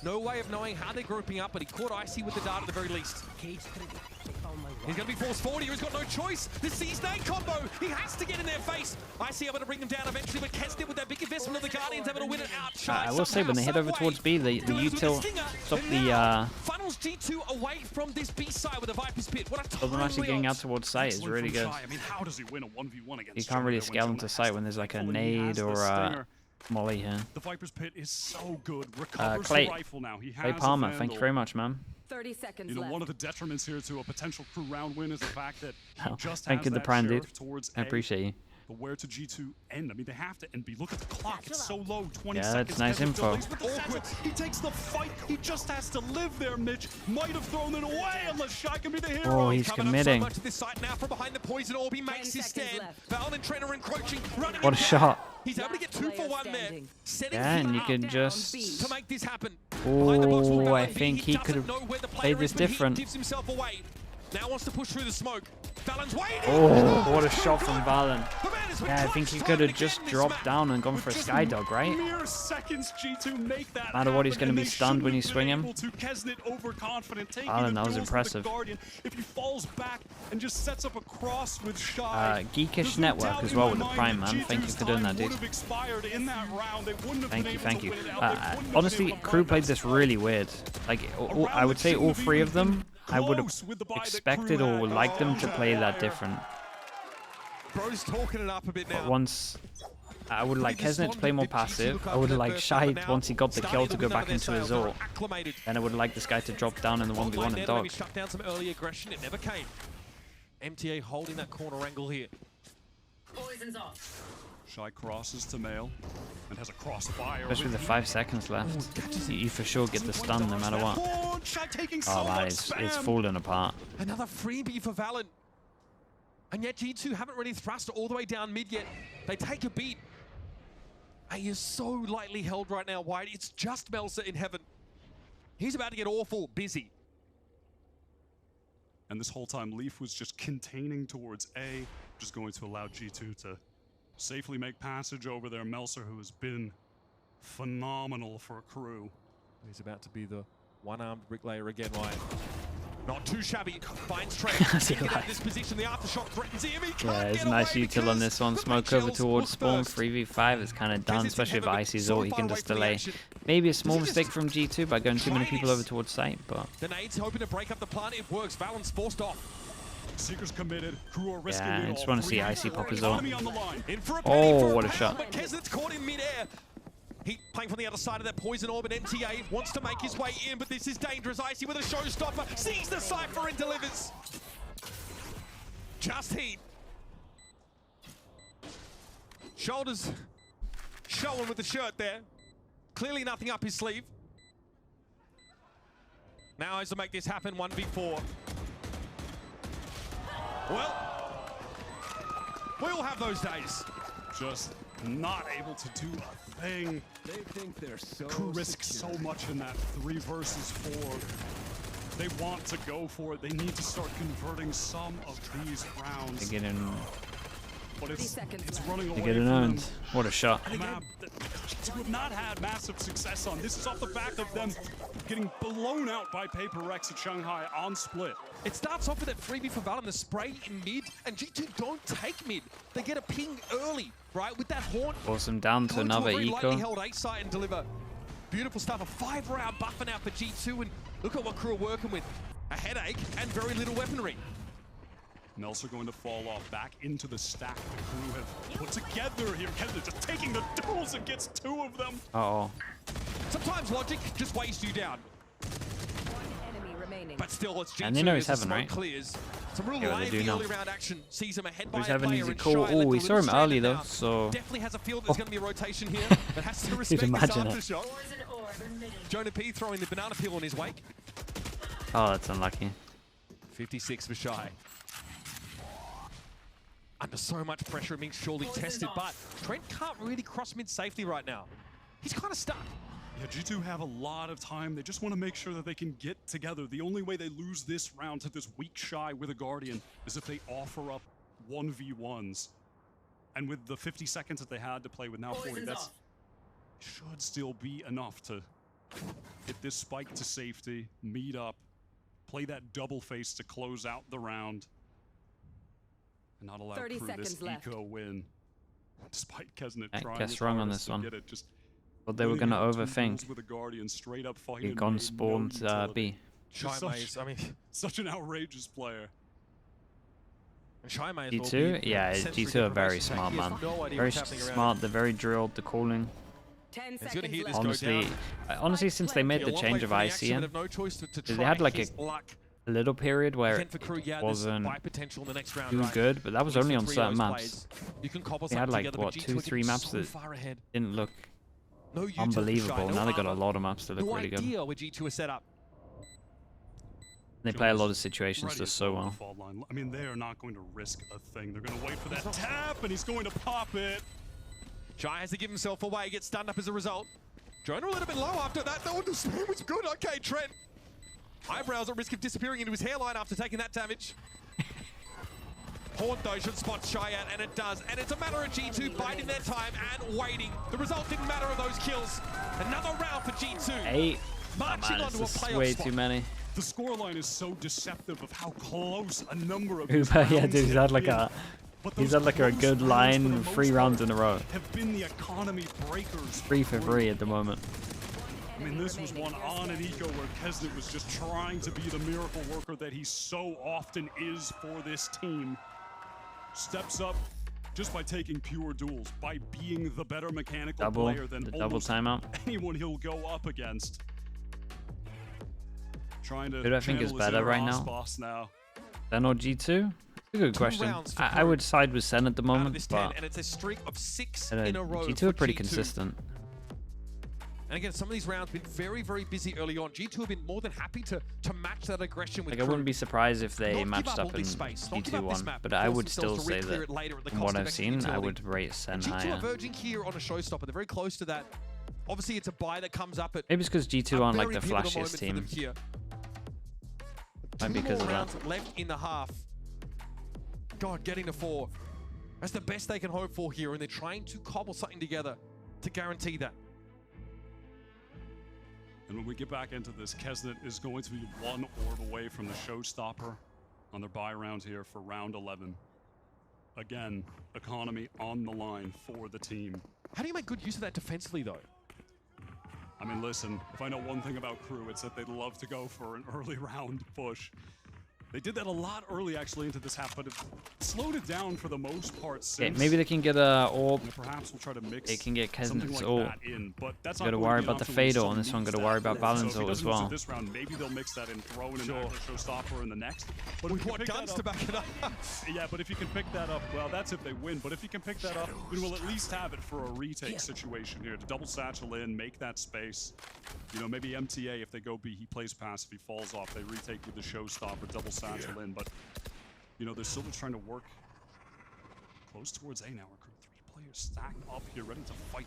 S2: no way of knowing how they're grouping up, but he caught Icy with the dart at the very least. He's going to be forced forward here. He's got no choice. The C-Snake combo. He has to get in their face. Icy able to bring them down eventually, but Kesnit with that big investment of the Guardians able to win it out.
S1: I will say, when they head over towards B, the util stopped the
S2: funnels G2 away from this B side with the Viper's Pit. What a
S1: them actually getting out towards site is really good.
S3: I mean, how does he win a 1v1 against
S1: You can't really
S3: Jonah
S1: scale
S3: when
S1: into
S3: Jonah
S1: sight
S3: has
S1: when
S3: the
S1: there's like a
S3: rifle and he has
S1: nade
S3: the
S1: or
S3: stinger?
S1: a molly here.
S3: The Viper's Pit is so good. Recovers
S1: Clay,
S3: the rifle now. He has
S1: Clay
S3: a
S1: Palmer, thank
S3: Vandal.
S1: you very much, man.
S4: 30 seconds
S3: You know,
S4: left.
S3: one of the detriments here to a potential crew round win is the fact that he
S1: Oh,
S3: just
S1: thank
S3: has
S1: you, the
S3: that
S1: Prime dude.
S3: sheriff towards
S1: I
S3: A.
S1: appreciate you.
S3: But where to G2 end? I mean, they have to end B. Look at the clock. It's so low. 20
S1: Yeah,
S3: seconds.
S1: that's nice
S3: Kevin
S1: info.
S3: delays with the setup. He takes the fight. He just has to live there, Mitch. Might have thrown it away unless Shy can be the hero.
S1: Oh, he's
S2: Coming up
S1: committing.
S2: so much to this site now from behind the poison orb. He makes his
S4: 10 seconds
S2: stand.
S4: left.
S2: Val and Trent are encroaching. Running
S1: What a
S2: him down.
S1: shot.
S2: He's able to get 2 for 1 there.
S4: Standing.
S2: Setting
S1: Yeah, and
S2: him
S1: you
S2: up
S1: can just...
S2: to make this happen. Behind the box will
S1: Oh,
S2: go
S1: I
S2: and B.
S1: think he
S2: doesn't
S1: could have
S2: know where the player
S1: played
S2: is,
S1: this
S2: but he
S1: different.
S2: gives himself away. Now wants to push through the smoke. Valen's waiting.
S1: Oh, what a shot from Valen.
S2: The man has been
S1: Yeah, I think he could have just dropped down and gone for a Skydog, right?
S3: Mere seconds, G2 make that
S1: Matter what, he's
S3: happen,
S1: gonna
S3: and
S1: be
S3: they
S1: stunned when you
S3: shouldn't
S1: swing
S3: have
S1: him.
S3: been able to. Kesnit overconfident, taking
S1: Alan,
S3: the
S1: that was
S3: duels with
S1: impressive.
S3: the Guardian. If he falls back and just sets up a cross with Shy,
S1: Geekish
S3: there's no
S1: Network
S3: doubt
S1: as
S3: in
S1: well
S3: my
S1: with the
S3: mind
S1: Prime,
S3: that
S1: man. Thank you
S3: G2's
S1: for doing that,
S3: time
S1: dude.
S3: would have expired in that round. They wouldn't have
S1: Thank
S3: been
S1: you,
S3: able
S1: thank
S3: to
S1: you.
S3: win it out. They wouldn't have been
S1: Honestly,
S3: able to
S1: Crew
S3: buy
S1: played
S3: that
S1: this
S3: spot.
S1: really weird. Like, I would say all 3 of them, I would have
S3: Close with the buy that
S1: expected
S3: Crew
S1: or
S3: had.
S1: would like them to play that different.
S2: Bro's talking it up a bit
S1: But
S2: now.
S1: once... I would like Kesnit to play more passive. I would have liked Shy, once he got the kill, to go back into his ult. And I would like this guy to drop down in the 1v1 and dog.
S2: Shut down some early aggression. It never came. MTA holding that corner angle here.
S4: Poison's off.
S3: Shy crosses to Mail and has a crossfire.
S1: Especially with the 5 seconds left. You for sure get the stun no matter what. Oh man, it's falling apart.
S2: Another freebie for Valen. And yet G2 haven't really thrust all the way down mid yet. They take a beat. He is so lightly held right now, White. It's just Melsa in heaven. He's about to get awful busy.
S3: And this whole time, Leaf was just containing towards A, just going to allow G2 to safely make passage over there. Melser, who has been phenomenal for a crew.
S2: He's about to be the one-armed bricklayer again, White. Not too shabby. Finds Trey.
S1: See
S2: Get out
S1: that?
S2: of this position. The aftershock threatens him. He
S1: Yeah,
S2: can't
S1: it's
S2: get
S1: nice
S2: away
S1: util on this one.
S2: because
S1: Smoke
S2: the
S1: over
S2: Chills
S1: towards
S2: was
S1: spawn.
S2: first.
S1: 3v5 is kind of done,
S2: Visits
S1: especially if
S2: heaven,
S1: Icy's
S2: so
S1: ult. He
S2: far
S1: can
S2: away
S1: just
S2: from the
S1: delay.
S2: action.
S1: Maybe a small
S2: Does he
S1: mistake
S2: just
S1: from G2 by going too many
S2: try
S1: people
S2: this?
S1: over towards site, but
S2: The nades hoping to break up the plant. It works. Valen's forced off.
S3: Seekers committed. Crew are risking
S1: Yeah,
S3: it
S1: I
S3: all.
S1: just wanna see
S3: 3v4
S1: Icy pop his ult.
S3: economy on the line.
S2: In for a penny for a
S1: what a
S2: pound,
S1: shot.
S2: But Kesnit's caught in midair. He playing from the other side of that poison orb, and MTA wants to make his way in, but this is dangerous. Icy with a showstopper, sees the Cypher and delivers. Just heat. Shoulders showing with the shirt there. Clearly nothing up his sleeve. Now has to make this happen, 1v4. Well, We all have those days.
S3: Just not able to do a thing.
S5: They think they're so
S3: KRU risk so much in that 3 versus 4. They want to go for it. They need to start converting some of these rounds.
S1: They get in.
S3: But
S4: 30 seconds
S3: it's
S4: left.
S3: running away
S1: They get
S3: from
S1: it
S3: them.
S1: owned. What a shot.
S3: A map that G2 have not had massive success on. This is off the back of them getting blown out by Paper Rex at Shanghai on split.
S2: It starts off with that freebie for Valen, the spray in mid, and G2 don't take mid. They get a ping early, right, with that haunt.
S1: Force them down to
S2: Go into
S1: another
S2: a very lightly
S1: eco.
S2: held A site and deliver beautiful stuff. A 5-round buffer now for G2, and look at what KRU are working with. A headache and very little weaponry.
S3: Melts are going to fall off back into the stack the KRU have put together here. Kenneth just taking the duels and gets 2 of them.
S1: Uh-oh.
S2: Sometimes logic just weighs you down.
S4: One enemy remaining.
S2: But still, it's G2
S1: And they know he's
S2: as the
S1: heaven,
S2: smoke
S1: right?
S2: clears. Some real
S1: Yeah, they do
S2: lively
S1: know.
S2: early round action sees him ahead by
S1: Who's
S2: a
S1: having
S2: player,
S1: easy
S2: and
S1: call?
S2: Shy
S1: Oh,
S2: left
S1: we
S2: a
S1: saw
S2: little
S1: him early
S2: stranded
S1: though,
S2: now.
S1: so
S2: Definitely has a feel that there's going to be a rotation here, but has to respect this
S1: imagine it.
S2: aftershot.
S4: Poison orb emitting.
S2: Jonah P throwing the banana peel in his wake.
S1: oh, that's unlucky.
S2: 56 for Shy. Under so much pressure and being surely
S4: Poison
S2: tested,
S4: off.
S2: but Trent can't really cross mid safely right now. He's kind of stuck.
S3: Yeah, G2 have a lot of time. They just want to make sure that they can get together. The only way they lose this round to this weak Shy with a Guardian is if they offer up 1v1s. And with the 50 seconds that they had to play with now 40,
S4: Poison's
S3: that's
S4: off.
S3: should still be enough to get this spike to safety, meet up, play that double face to close out the round, and not allow
S4: 30
S3: KRU this
S4: seconds left.
S3: eco win. Despite Kesnet
S1: Yeah,
S3: trying
S1: guess
S3: his
S1: wrong on
S3: hardest
S1: this
S3: to
S1: one.
S3: get it, just
S1: But they were
S3: winning
S1: gonna
S3: out 2
S1: overthink.
S3: duels with a Guardian, straight up fight
S1: He
S3: and
S1: gone
S3: made no
S1: spawned
S3: utility.
S1: B.
S2: Shy
S3: Such-
S2: Maze, I mean,
S3: Such an outrageous player.
S2: Shy may as well
S1: G2?
S2: be
S1: Yeah,
S2: sensory
S1: G2 are very
S2: deprivation.
S1: smart,
S2: He has
S1: man.
S2: no idea
S1: Very
S2: what's happening around
S1: smart, they're very drilled, the calling.
S4: 10
S2: He's gonna
S4: seconds
S2: hear this
S4: left.
S2: go
S1: Honestly,
S2: down.
S1: honestly, since they made
S2: A
S1: the
S2: long
S1: change
S2: way
S1: of
S2: from the action,
S1: ICN,
S2: but have no choice to
S1: they
S2: try
S1: had like
S2: his luck.
S1: a little period where
S2: Again for KRU,
S1: it
S2: yeah, there's
S1: wasn't
S2: buy potential in the next round,
S1: too
S2: right?
S1: good, but that was
S2: At least
S1: only
S2: for
S1: on
S2: 3 of
S1: certain
S2: those
S1: maps.
S2: players. You can cobble
S1: They had
S2: something
S1: like,
S2: together, but
S1: what,
S2: G2
S1: 2,
S2: are
S1: 3
S2: getting
S1: maps
S2: so
S1: that
S2: far ahead.
S1: didn't look
S2: No utility for Shy,
S1: unbelievable.
S2: no
S1: Now they got a
S2: armor.
S1: lot of maps that look
S2: No
S1: really good.
S2: idea where G2 are set up.
S1: They play a lot of situations
S3: Ready
S1: just
S3: to
S1: so
S3: go on
S1: well.
S3: the fault line. I mean, they are not going to risk a thing. They're going to wait for that tap, and he's going to pop it.
S2: Shy has to give himself away, gets stunned up as a result. Jonah a little bit low after that. No, the spin was good. Okay, Trent. Eyebrows at risk of disappearing into his hairline after taking that damage. Haunt though should spot Shy out, and it does. And it's a matter of G2 biding their time and waiting. The result didn't matter of those kills. Another round for G2.
S1: 8.
S2: Marching
S1: Man,
S2: onto a
S1: it's just
S2: playoff
S1: way
S2: spot.
S1: too many.
S3: The scoreline is so deceptive of how close a number of
S1: Uber,
S3: these
S1: yeah,
S3: rounds
S1: dude, he's
S3: have
S1: had like
S3: been.
S1: a
S3: But
S1: he's
S3: those
S1: had like a
S3: close
S1: good
S3: rounds,
S1: line
S3: for the
S1: 3
S3: most
S1: rounds
S3: part,
S1: in a row.
S3: have been the economy breakers.
S1: 3 for 3 at the moment.
S3: I mean, this was one on an eco where Kesnet was just trying to be the miracle worker that he so often is for this team. Steps up just by taking pure duels, by being the better mechanical
S1: Double,
S3: player than
S1: the double
S3: almost
S1: timeout.
S3: anyone he'll go up against. Trying to
S1: Who do I think is
S3: channel his
S1: better
S3: inner
S1: right now?
S3: boss now.
S1: Then or G2? It's a good question.
S2: rounds for
S1: I
S2: KRU
S1: would side with Sen at the
S2: Out of
S1: moment,
S2: this 10,
S1: but
S2: and it's a streak of 6
S1: I don't
S2: in
S1: know,
S2: a row
S1: G2
S2: for
S1: are pretty
S2: G2.
S1: consistent.
S2: And again, some of these rounds have been very, very busy early on. G2 have been more than happy to match that aggression with
S1: Like I wouldn't be surprised if they
S2: Not give
S1: matched
S2: up all
S1: up in
S2: this space. Not give up
S1: G2
S2: this
S1: won,
S2: map,
S1: but
S2: force
S1: I would
S2: themselves
S1: still
S2: to
S1: say
S2: re-clear
S1: that
S2: it later at the
S1: from
S2: cost
S1: what
S2: of
S1: I've seen, I
S2: utility.
S1: would rate Sen
S2: And G2 are
S1: higher.
S2: verging here on a showstopper. They're very close to that. Obviously, it's a buy that comes up at
S1: Maybe it's because G2
S2: a
S1: aren't like
S2: very
S1: the
S2: pivotal
S1: flashiest
S2: moment for
S1: team.
S2: them here.
S1: Might be
S2: Two
S1: because
S2: more
S1: of that.
S2: rounds left in the half. God, getting to 4. That's the best they can hope for here, and they're trying to cobble something together to guarantee that.
S3: And when we get back into this, Kesnet is going to be 1 orb away from the showstopper on their bye round here for round 11. Again, economy on the line for the team.
S2: How do you make good use of that defensively, though?
S3: I mean, listen, if I know one thing about KRU, it's that they'd love to go for an early round push. They did that a lot early, actually, into this half, but it slowed it down for the most part
S1: Okay,
S3: since.
S1: maybe they can get a orb.
S3: And perhaps we'll try to mix
S1: They can get
S3: something
S1: Kesnet's
S3: like
S1: ult.
S3: that in, but that's
S1: Gotta
S3: not going
S1: worry
S3: to be an
S1: about the
S3: option when
S1: Fatal
S3: someone
S1: on this one,
S3: needs
S1: gotta
S3: that
S1: worry about
S3: ult.
S1: Balin's
S3: So if he
S1: ult as
S3: doesn't use it
S1: well.
S3: this round, maybe they'll mix that and throw in an
S2: Sure.
S3: extra showstopper in the next. But if
S2: With
S3: you
S2: what
S3: pick that
S2: guns
S3: up-
S2: to back it up?
S3: Yeah, but if you can pick that up, well, that's if they win. But if you can pick that up, we will at least have it for a retake situation here to double satchel in, make that space. You know, maybe MTA, if they go B, he plays pass. If he falls off, they retake with the showstopper, double satchel in. But, you know, they're still just trying to work Close towards A now. Recruit 3 players stacked up here, ready to fight.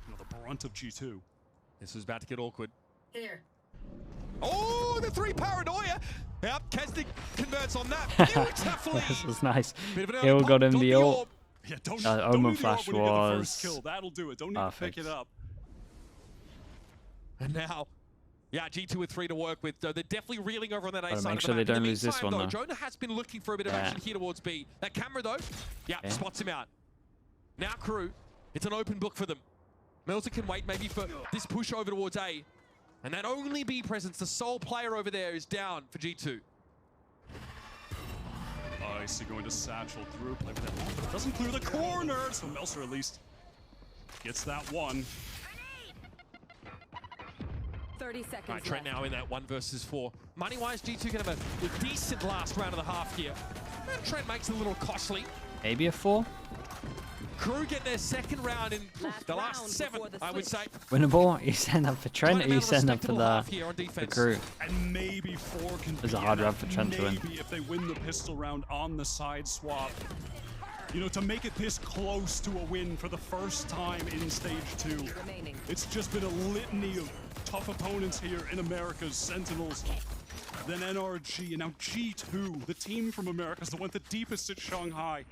S3: You know, the brunt of G2.
S2: This is about to get awkward.
S4: Here.
S2: Oh, the 3 paranoia. Yep, Kesnick converts on that beautifully.
S1: This was nice.
S2: Bit of an
S1: Hill
S2: early
S1: got
S2: pop,
S1: him the
S2: orb.
S1: ult.
S3: Yeah, don't
S1: Omen
S3: need the
S1: flash
S3: AWP when you get the
S1: was
S3: first kill. That'll do it. Don't need
S1: perfect.
S3: to pick it up.
S2: And now, yeah, G2 with 3 to work with. They're definitely reeling over on that A
S1: Gotta
S2: side.
S1: make
S2: of
S1: sure
S2: the
S1: they
S2: map. In
S1: don't
S2: the
S1: lose this
S2: meantime,
S1: one,
S2: though,
S1: though.
S2: Jonah has been looking for a bit of
S1: Yeah.
S2: action here towards B. That camera, though, yeah,
S1: Yeah.
S2: spots him out. Now, KRU, it's an open book for them. Melzer can wait maybe for this push over towards A. And that only B presence, the sole player over there, is down for G2.
S3: Icy going to satchel through, play with that long, but it doesn't clear the corner. So Melzer at least gets that one.
S4: 30 seconds
S2: All right, Trent
S4: left.
S2: now in that 1 versus 4. Money-wise, G2 can have a decent last round of the half here. And Trent makes it a little costly.
S1: Maybe a 4.
S2: KRU get their second round in the last
S4: round
S2: 7,
S4: before the
S2: I would say.
S4: switch.
S1: Winnable. You send up for Trent, or you send up for the
S2: defense.
S1: crew.
S3: And maybe 4 can
S1: There's
S3: be
S1: a hard
S3: enough.
S1: round for Trent to win.
S3: Maybe if they win the pistol round on the side swap. You know, to make it this close to a win for the first time in stage 2.
S4: Remaining.
S3: It's just been a litany of tough opponents here in America's Sentinels. Then NRG, and now G2, the team from Americas that went the deepest at Shanghai.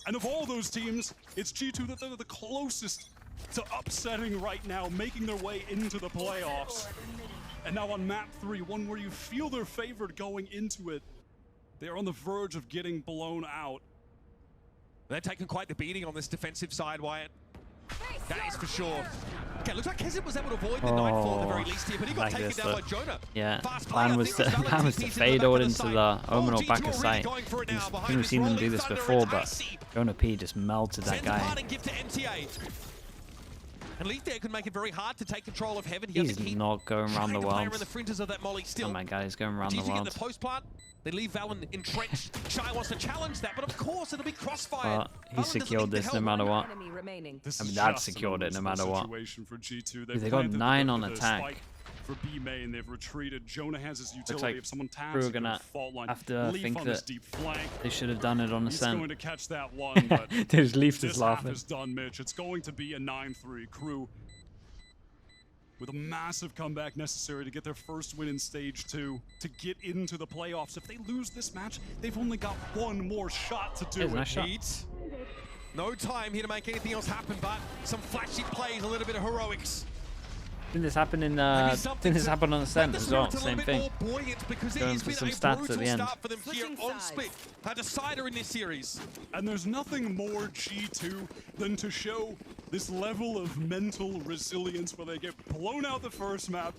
S3: And of all those teams, it's G2 that they're the closest to upsetting right now, making their way into the playoffs. And now on map 3, one where you feel they're favored going into it, they're on the verge of getting blown out.
S2: They're taking quite the beating on this defensive side, Wyatt. That is for sure. Okay, looks like Kesnick was able to avoid the Nightfall at the very least here, but he got
S1: like
S2: taken
S1: this,
S2: down by Jonah.
S1: Yeah,
S2: Fast
S1: plan
S2: player,
S1: was to,
S2: Theros
S1: plan was to
S2: TPs in
S1: fade
S2: the
S1: all
S2: back of
S1: into
S2: site.
S1: the Omen or
S2: G2
S1: back
S2: are
S1: of
S2: really
S1: sight.
S2: going for it now.
S1: I
S2: Behind
S1: think we've
S2: this
S1: seen them do
S2: rolling
S1: this
S2: thunder,
S1: before,
S2: it's
S1: but
S2: Icy.
S1: Jonah P just melted that
S2: Sends a
S1: guy.
S2: parting gift to MTA. And Leaf there could make it very hard to take control of Heaven.
S1: He's not going around the
S2: Player
S1: world.
S2: in the fringes of that molly still.
S1: Oh my god, he's going around the
S2: G2 get
S1: world.
S2: the post plant. They leave Valen entrenched. Shy wants to challenge that, but of course it'll be crossfire.
S1: But he secured this no matter what.
S4: Enemy remaining.
S3: This
S1: I mean,
S3: is
S1: that
S3: just
S1: secured
S3: an
S1: it no matter what.
S3: situation for G2.
S1: They got 9 on attack.
S3: For B main, they've retreated. Jonah has his
S1: Looks
S3: utility.
S1: like
S3: If someone taps,
S1: Crew are
S3: he can
S1: gonna
S3: fault line.
S1: have to
S3: Leaf
S1: think
S3: on his
S1: that
S3: deep flank.
S1: they should have done it on the
S3: He's
S1: scent.
S3: going to catch that one, but
S1: There's Leaf
S3: this
S1: just
S3: half
S1: laughing.
S3: is done, Mitch. It's going to be a 9-3. KRU with a massive comeback necessary to get their first win in stage 2 to get into the playoffs. If they lose this match, they've only got one more shot to do
S1: Here's a
S3: it.
S1: nice shot.
S2: Heat. No time here to make anything else happen, but some flashy plays, a little bit of heroics.
S1: Didn't this happen in
S2: Maybe something
S1: didn't this
S2: to
S1: happen on the
S2: make
S1: scent
S2: the
S1: as well?
S2: spirits a
S1: Same
S2: little bit
S1: thing.
S2: more buoyant because it
S1: Going
S2: has
S1: for
S2: been
S1: some
S2: a
S1: stats at
S2: brutal
S1: the end.
S2: start for them here
S4: Switching
S2: on
S4: sides.
S2: Split. A decider in this series.
S3: And there's nothing more G2 than to show this level of mental resilience where they get blown out the first map,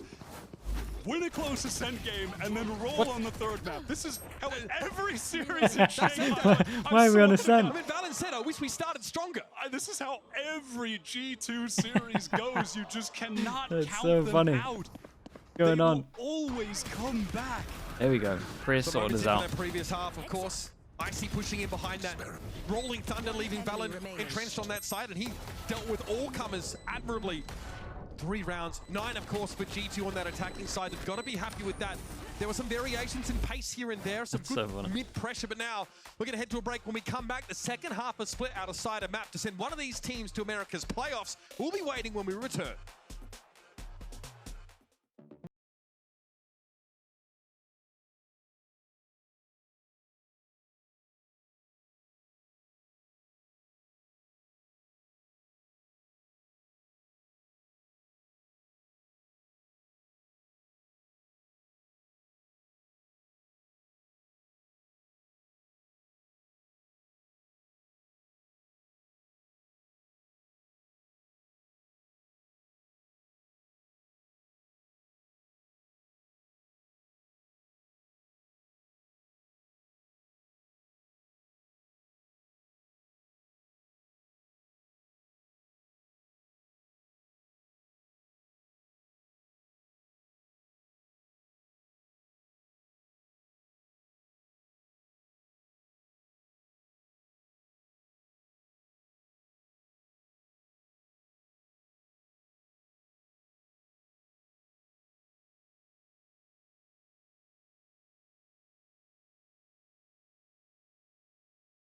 S3: win a close ascent game, and then roll on the third map. This is how every series in Shanghai.
S1: Why are we on ascent?
S2: I mean, Valen said, I wish we started stronger.
S3: This is how every G2 series goes. You just cannot
S1: That's
S3: count
S1: so
S3: them
S1: funny.
S3: out.
S1: Going
S3: they
S1: on.
S3: will always come back.
S1: There we go. Chris
S2: The
S1: sorted
S2: bonus
S1: us
S2: in
S1: out.
S2: that previous half, of course. Icy pushing in behind that. Rolling Thunder, leaving Valen entrenched on that side, and he dealt with all comers admirably. 3 rounds, 9 of course for G2 on that attacking side. They've got to be happy with that. There were some variations in pace here and there, some
S1: That's
S2: good
S1: so funny.
S2: mid-pressure, but now we're going to head to a break. When we come back, the second half is split out of side a map to send one of these teams to America's playoffs. We'll be waiting when we return.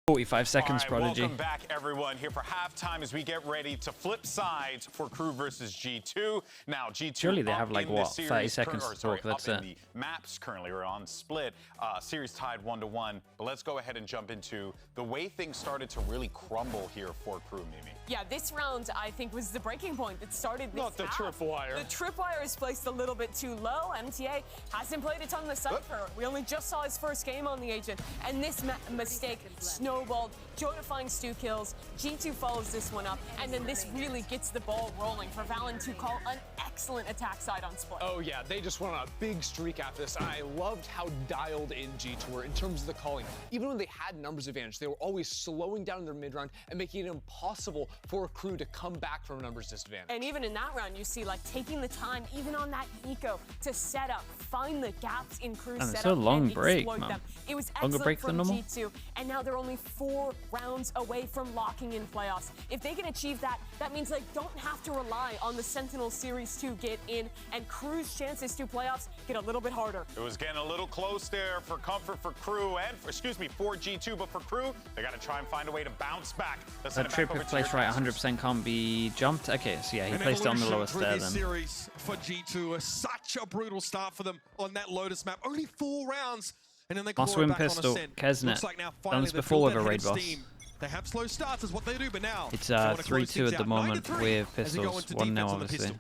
S1: 45 seconds,
S5: All right,
S1: Prodigy.
S5: welcome back, everyone. Here for halftime as we get ready to flip sides for KRU versus G2. Now, G2
S1: Surely they
S5: up
S1: have, like,
S5: in
S1: what,
S5: the
S1: 30
S5: series
S1: seconds to talk,
S5: up
S1: that's
S5: in
S1: it.
S5: the maps currently. We're on split. Series tied 1-1. But let's go ahead and jump into the way things started to really crumble here for KRU, Mimi.
S6: Yeah, this round, I think, was the breaking point that started this
S5: Not the
S6: half.
S5: tripwire.
S6: The tripwire is placed a little bit too low. MTA hasn't played a ton of the Cypher. We only just saw his first game on the Agent. And this mistake snowballed. Joe defying Stu kills. G2 follows this one up. And then this really gets the ball rolling for Valen to call an excellent attack side on split.
S7: Oh yeah, they just went on a big streak after this. And I loved how dialed in G2 were in terms of the calling. Even when they had numbers advantage, they were always slowing down their mid round and making it impossible for a KRU to come back from a numbers disadvantage.
S6: And even in that round, you see like taking the time, even on that eco, to set up, find the gaps in KRU
S1: Man,
S6: setup
S1: it's a long
S6: and
S1: break,
S6: exploit
S1: man.
S6: them. It was
S1: Longer
S6: excellent
S1: break than
S6: from
S1: normal?
S6: G2, and now they're only 4 rounds away from locking in playoffs. If they can achieve that, that means they don't have to rely on the Sentinel Series to get in, and KRU's chances to playoffs get a little bit harder.
S5: It was getting a little close there for comfort for KRU and, for G2, but for KRU, they got to try and find a way to bounce back. Let's send
S1: That
S5: it back
S1: trip
S5: over
S1: if
S5: to
S1: placed
S5: your
S1: right
S5: guys.
S1: 100% can't be jumped. Okay, so yeah, he
S2: An
S1: placed it on the
S2: evolution
S1: lowest
S2: through
S1: there
S2: this
S1: then.
S2: series for G2. Such a brutal start for them on that Lotus map. Only 4 rounds, and then they claw
S1: Must
S2: it
S1: win
S2: back on
S1: pistol,
S2: Ascent.
S1: Kesnet.
S2: Looks like now
S1: Done
S2: finally
S1: this
S2: they've
S1: before
S2: built
S1: with a
S2: that
S1: raid
S2: head of
S1: boss.
S2: steam. They have slow starts is what they do, but now
S1: It's
S2: they wanna close
S1: 3-2
S2: things
S1: at the
S2: out.
S1: moment
S2: 9-3
S1: with
S2: as they go
S1: pistols.
S2: into
S1: 1 now,
S2: defense on the
S1: obviously.
S2: pistol.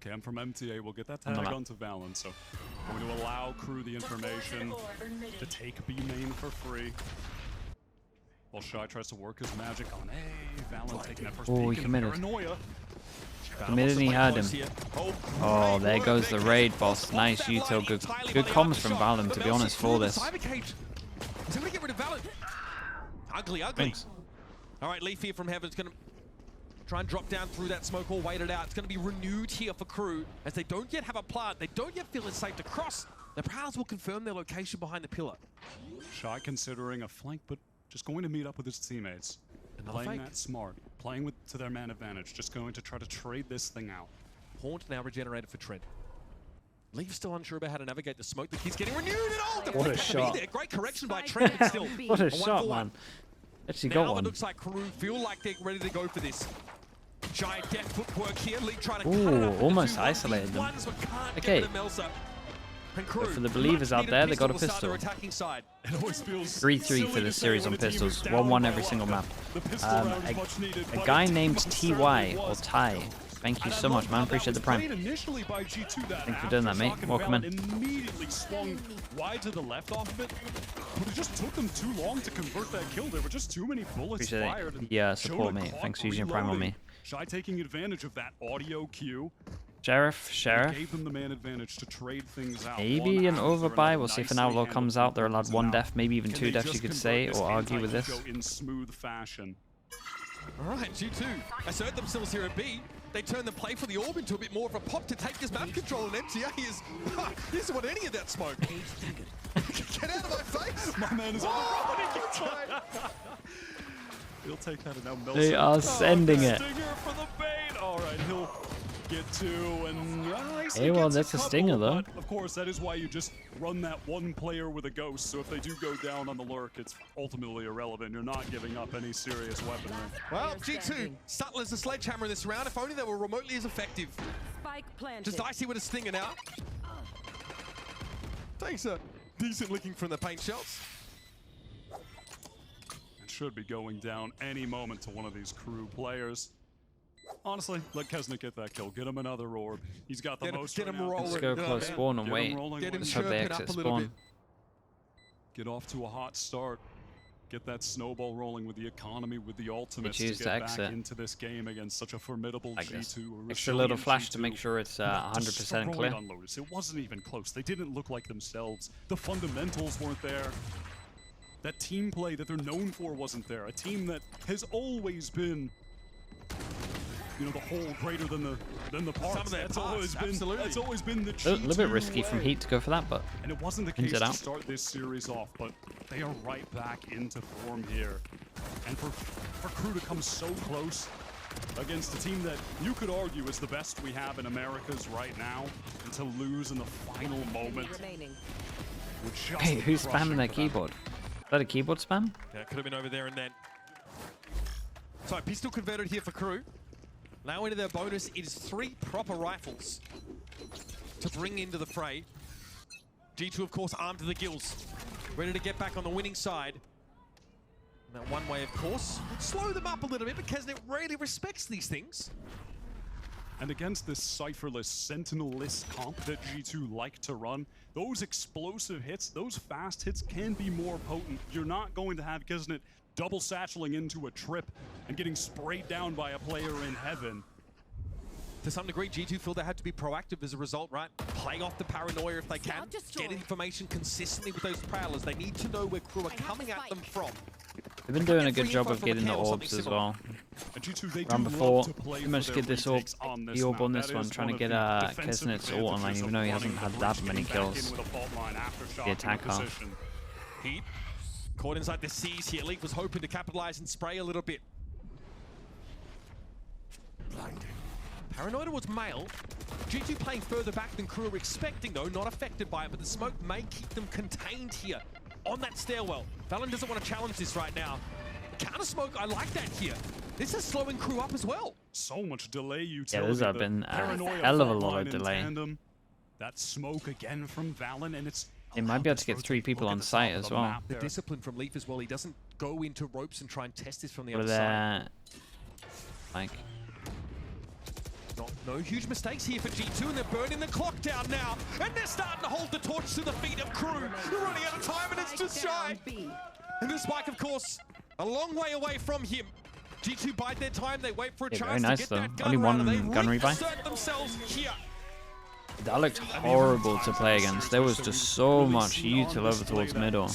S3: Cam from MTA will get that
S1: On the
S3: tag
S1: map.
S3: onto Valen, so going to allow KRU the information to take B main for free. While Shy tries to work his magic on A, Valen taking that first
S1: Oh, he
S3: peek, and
S1: committed.
S3: Paranoia.
S1: The minute he had him. Oh, there goes the raid boss. Nice
S2: Util.
S1: util. Good comms from Valen, to be honest, for this.
S2: Is that gonna get rid of Valen? Ugly.
S1: Thanks.
S2: All right, Leaf here from Heaven's gonna try and drop down through that smoke or wait it out. It's gonna be renewed here for KRU as they don't yet have a plant. They don't yet feel it's safe to cross. The Prowlers will confirm their location behind the pillar.
S3: Shy considering a flank, but just going to meet up with his teammates.
S2: Another
S3: Playing
S2: fake.
S3: that smart, playing to their man advantage, just going to try to trade this thing out.
S2: Haunt now regenerated for Trent. Leaf still unsure about how to navigate the smoke. The kid's getting renewed at all. The
S1: What a
S2: flick
S1: shot.
S2: there. Great correction by Trent, but still.
S1: What a
S2: 1 for
S1: shot,
S2: 1.
S1: man. Actually
S2: Now
S1: got
S2: it
S1: one.
S2: looks like KRU feel like they're ready to go for this. Giant death footwork here. Leaf trying to
S1: Ooh,
S2: cut it up into
S1: almost
S2: 2
S1: isolated them.
S2: 1v1s, but can't
S1: Okay.
S2: get rid of Melsa. And KRU,
S1: But for the believers out
S2: much
S1: there,
S2: needed
S1: they got a
S2: to start
S1: pistol.
S2: their attacking side.
S3: It always feels
S1: 3-3
S3: silly
S1: for
S3: to
S1: this
S3: say
S1: series
S3: when
S1: on
S3: a team is
S1: pistols.
S3: down
S1: 1-1
S3: by
S1: every
S3: a
S1: single
S3: lot.
S1: map.
S3: The pistol round is
S1: A
S3: much needed,
S1: a
S3: but
S1: guy
S3: it
S1: named
S3: most
S1: TY
S3: certainly
S1: or
S3: was.
S1: Ty. Thank you
S3: And I
S1: so much,
S3: love
S1: man.
S3: how
S1: Appreciate the
S3: that
S1: prime.
S3: was played initially by G2 that
S1: Thanks for doing that,
S3: after
S1: mate.
S3: Shock and
S1: Welcome in.
S3: Valen immediately swung wide to the left off of it, but it just took them too long to convert that kill. There were just too many bullets
S1: Appreciate
S3: fired.
S1: it.
S3: and
S1: Yeah, support,
S3: Jonah
S1: mate.
S3: caught
S1: Thanks for using your prime on me.
S3: reloading. Shy taking advantage of that audio cue.
S1: Sheriff.
S3: Gave them the man advantage to trade things out.
S1: Maybe
S3: one
S1: an
S3: after
S1: overbuy.
S3: another.
S1: We'll see if an
S3: Nicely
S1: outlaw
S3: handled
S1: comes
S3: from
S1: out. They're allowed
S3: Crimson
S1: 1
S3: out.
S1: def, maybe even
S3: Can
S1: 2
S3: they
S1: defs,
S3: just
S1: you could
S3: convert
S1: say,
S3: this
S1: or argue with this.
S3: anti-eco in smooth fashion?
S2: All right, G2 assert themselves here at B. They turn the play for the orb into a bit more of a pop to take this map control, and MTA is, he doesn't want any of that smoke. Get out of my face!
S3: My man is on the run. He gets right. He'll take that and now Melson.
S1: They are sending
S3: the
S1: it.
S3: Stinger for the bait. All right, he'll get 2 and
S1: Hey, well, that's a stinger, though.
S3: But of course, that is why you just run that one player with a ghost. So if they do go down on the lurk, it's ultimately irrelevant. You're not giving up any serious weaponry.
S2: Well, G2, subtle as a sledgehammer this round. If only they were remotely as effective.
S4: Spike planted.
S2: Just Icy with a stinger now. Takes a decent licking from the paint shells.
S3: It should be going down any moment to one of these KRU players. Honestly, let Kesnet get that kill. Get him another orb. He's got the
S2: Get him-
S3: most
S2: get
S3: right
S2: him
S3: now.
S2: rolling.
S1: Let's go
S2: Yeah,
S1: close
S2: man.
S1: spawn and
S3: Get him
S1: wait.
S3: rolling
S2: Get him
S3: with
S1: Let's hope they
S2: chirping up
S1: exit
S2: a little
S1: spawn.
S2: bit.
S3: Get off to a hot start. Get that snowball rolling with the economy, with the ultimates
S1: choose
S3: to
S1: to
S3: get back
S1: exit.
S3: into this game against such a formidable
S1: Like this.
S3: G2.
S1: Extra little flash to make sure it's 100%
S3: destroyed
S1: clear.
S3: on Lotus. It wasn't even close. They didn't look like themselves. The fundamentals weren't there. That team play that they're known for wasn't there. A team that has always been, you know, the whole greater than the parts.
S2: Some of their
S3: that's
S2: parts,
S3: always been.
S2: absolutely.
S3: That's always been the
S1: A
S3: G2
S1: little bit risky from
S3: way.
S1: Heat to go for that, but
S3: And it wasn't the
S1: Ends
S3: case
S1: it
S3: to
S1: out.
S3: start this series off, but they are right back into form here. And for KRU to come so close against a team that you could argue is the best we have in Americas right now, and to lose in the final moment
S4: Remaining.
S3: would just
S1: hey, who's
S3: crush
S1: spamming
S3: it
S1: their
S3: for them.
S1: keyboard? that a keyboard spam?
S2: Yeah, it could have been over there and then. So pistol converted here for KRU. Now into their bonus, it is 3 proper rifles to bring into the fray. G2, of course, armed to the gills, ready to get back on the winning side. And that one way, of course, would slow them up a little bit because it really respects these things.
S3: And against this cipherless, sentinel-less comp that G2 like to run, those explosive hits, those fast hits can be more potent. You're not going to have Kisnet double satcheling into a trip and getting sprayed down by a player in heaven.
S2: To some degree, G2 feel they have to be proactive as a result, right? Play off the paranoia if they can. Get information consistently with those prowlers. They need to know where KRU are coming at them from.
S1: They've been doing a good job of getting the orbs as well. Round before, pretty much get this orb, the orb on this one, trying to get Kesnet's ult online, even though he hasn't had that many kills. The attack half.
S2: Heat caught inside the C's here. Leaf was hoping to capitalize and spray a little bit. Paranoia towards Mail. G2 playing further back than KRU were expecting though, not affected by it, but the smoke may keep them contained here on that stairwell. Valen doesn't want to challenge this right now. Counter smoke, I like that here. This is slowing KRU up as well.
S3: So much delay utility.
S1: Yeah, there's been a hell of a lot of delay.
S3: That smoke again from Valen, and it's...
S1: They might be able to get 3 people on site as well.
S2: The discipline from Leaf as well. He doesn't go into ropes and try and test this from the
S1: What
S2: other side.
S1: Like,
S2: No huge mistakes here for G2, and they're burning the clock down now. And they're starting to hold the torch to the feet of KRU. They're running out of time, and it's just Shy. And the spike, of course, a long way away from him. G2 bide their time. They wait for a chance
S1: nice
S2: to get that gun
S1: Only one
S2: around, and they
S1: gun rebuy.
S2: reinsert themselves here.
S1: that looked horrible to play against. There was just so much util over towards middle.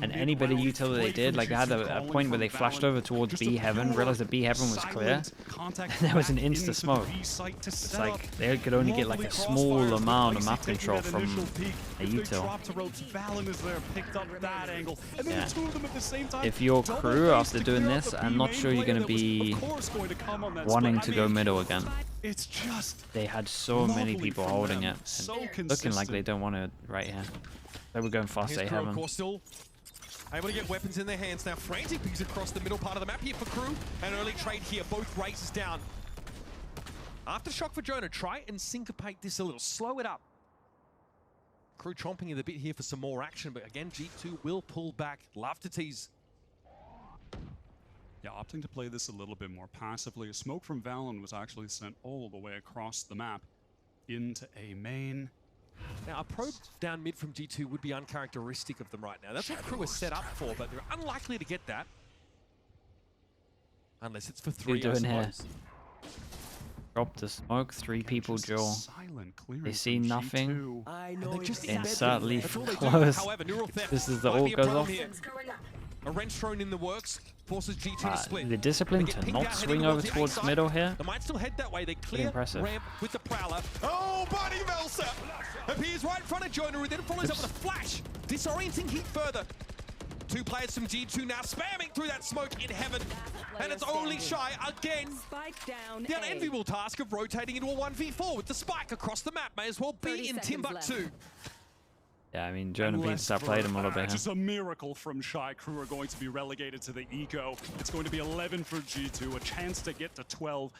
S1: And any bit of util that they did, like they had a point where they flashed over towards B heaven, realized that B heaven was clear, and there was an insta smoke. It's like they could only get like a small amount of map control from a util. Yeah. If you're KRU after doing this, I'm not sure you're going to be wanting to go middle again.
S3: It's just
S1: they had so many people holding it, looking like they don't want to right here. They were going fast A heaven.
S2: Still able to get weapons in their hands now. Frantic pings across the middle part of the map here for KRU. An early trade here, both races down. Aftershock for Jonah, try and syncopate this a little, slow it up. KRU chomping in a bit here for some more action, but again, G2 will pull back. Love to tease.
S3: Yeah, opting to play this a little bit more passively. A smoke from Valen was actually sent all the way across the map into A main.
S2: Now, a probe down mid from G2 would be uncharacteristic of them right now. That's what KRU is set up for, but they're unlikely to get that. Unless it's for 3,
S1: doing here? Drop the smoke, 3 people duel. They see nothing. Insert leaf close.
S2: However,
S1: This is the ult goes off.
S2: A wrench thrown in the works forces G2 to split.
S1: The discipline to not swing over towards middle here.
S2: They might still head that way. They clear
S1: impressive.
S2: ramp with the Prowler. Oh, Buddy Melsa appears right in front of Jonah, who then follows up with a flash, disorienting Heat further. 2 players from G2 now spamming through that smoke in heaven. And it's only Shy again. The unenviable task of rotating into a 1v4 with the spike across the map. May as well be in Timbuktu.
S1: Yeah, I mean, Jonah Beats that played him a little bit.
S3: Just a miracle from Shy. KRU are going to be relegated to the eco. It's going to be 11 for G2, a chance to get to 12.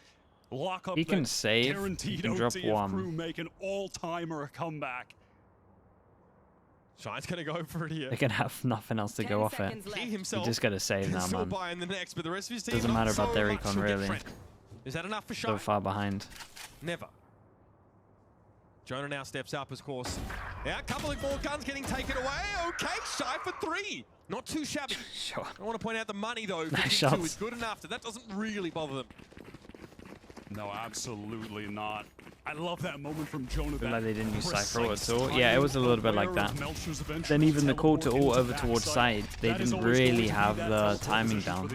S3: Lock up.
S1: He can save. He can drop one.
S3: KRU make an all-timer comeback.
S2: Shy's gonna go for it here.
S1: They can have nothing else to go off it.
S2: He himself
S1: You just gotta save now, man.
S2: In the next, but the rest of his team
S1: Doesn't matter about their
S2: much
S1: econ, really.
S2: different. Is that enough for Shy?
S1: So far behind.
S2: Never. Jonah now steps up, of course. Yeah, a couple of more guns getting taken away. Okay, Shy for 3. Not too shabby.
S1: Sure.
S2: I want to point out the money, though, for
S1: Nice
S2: G2
S1: shots.
S2: is good enough that doesn't really bother them.
S3: No, absolutely not. I love that moment from Jonah.
S1: Feel like they didn't use Cypher at all. Yeah, it was a little bit like that. Then even the call to ult over towards side, they didn't really have the timing down.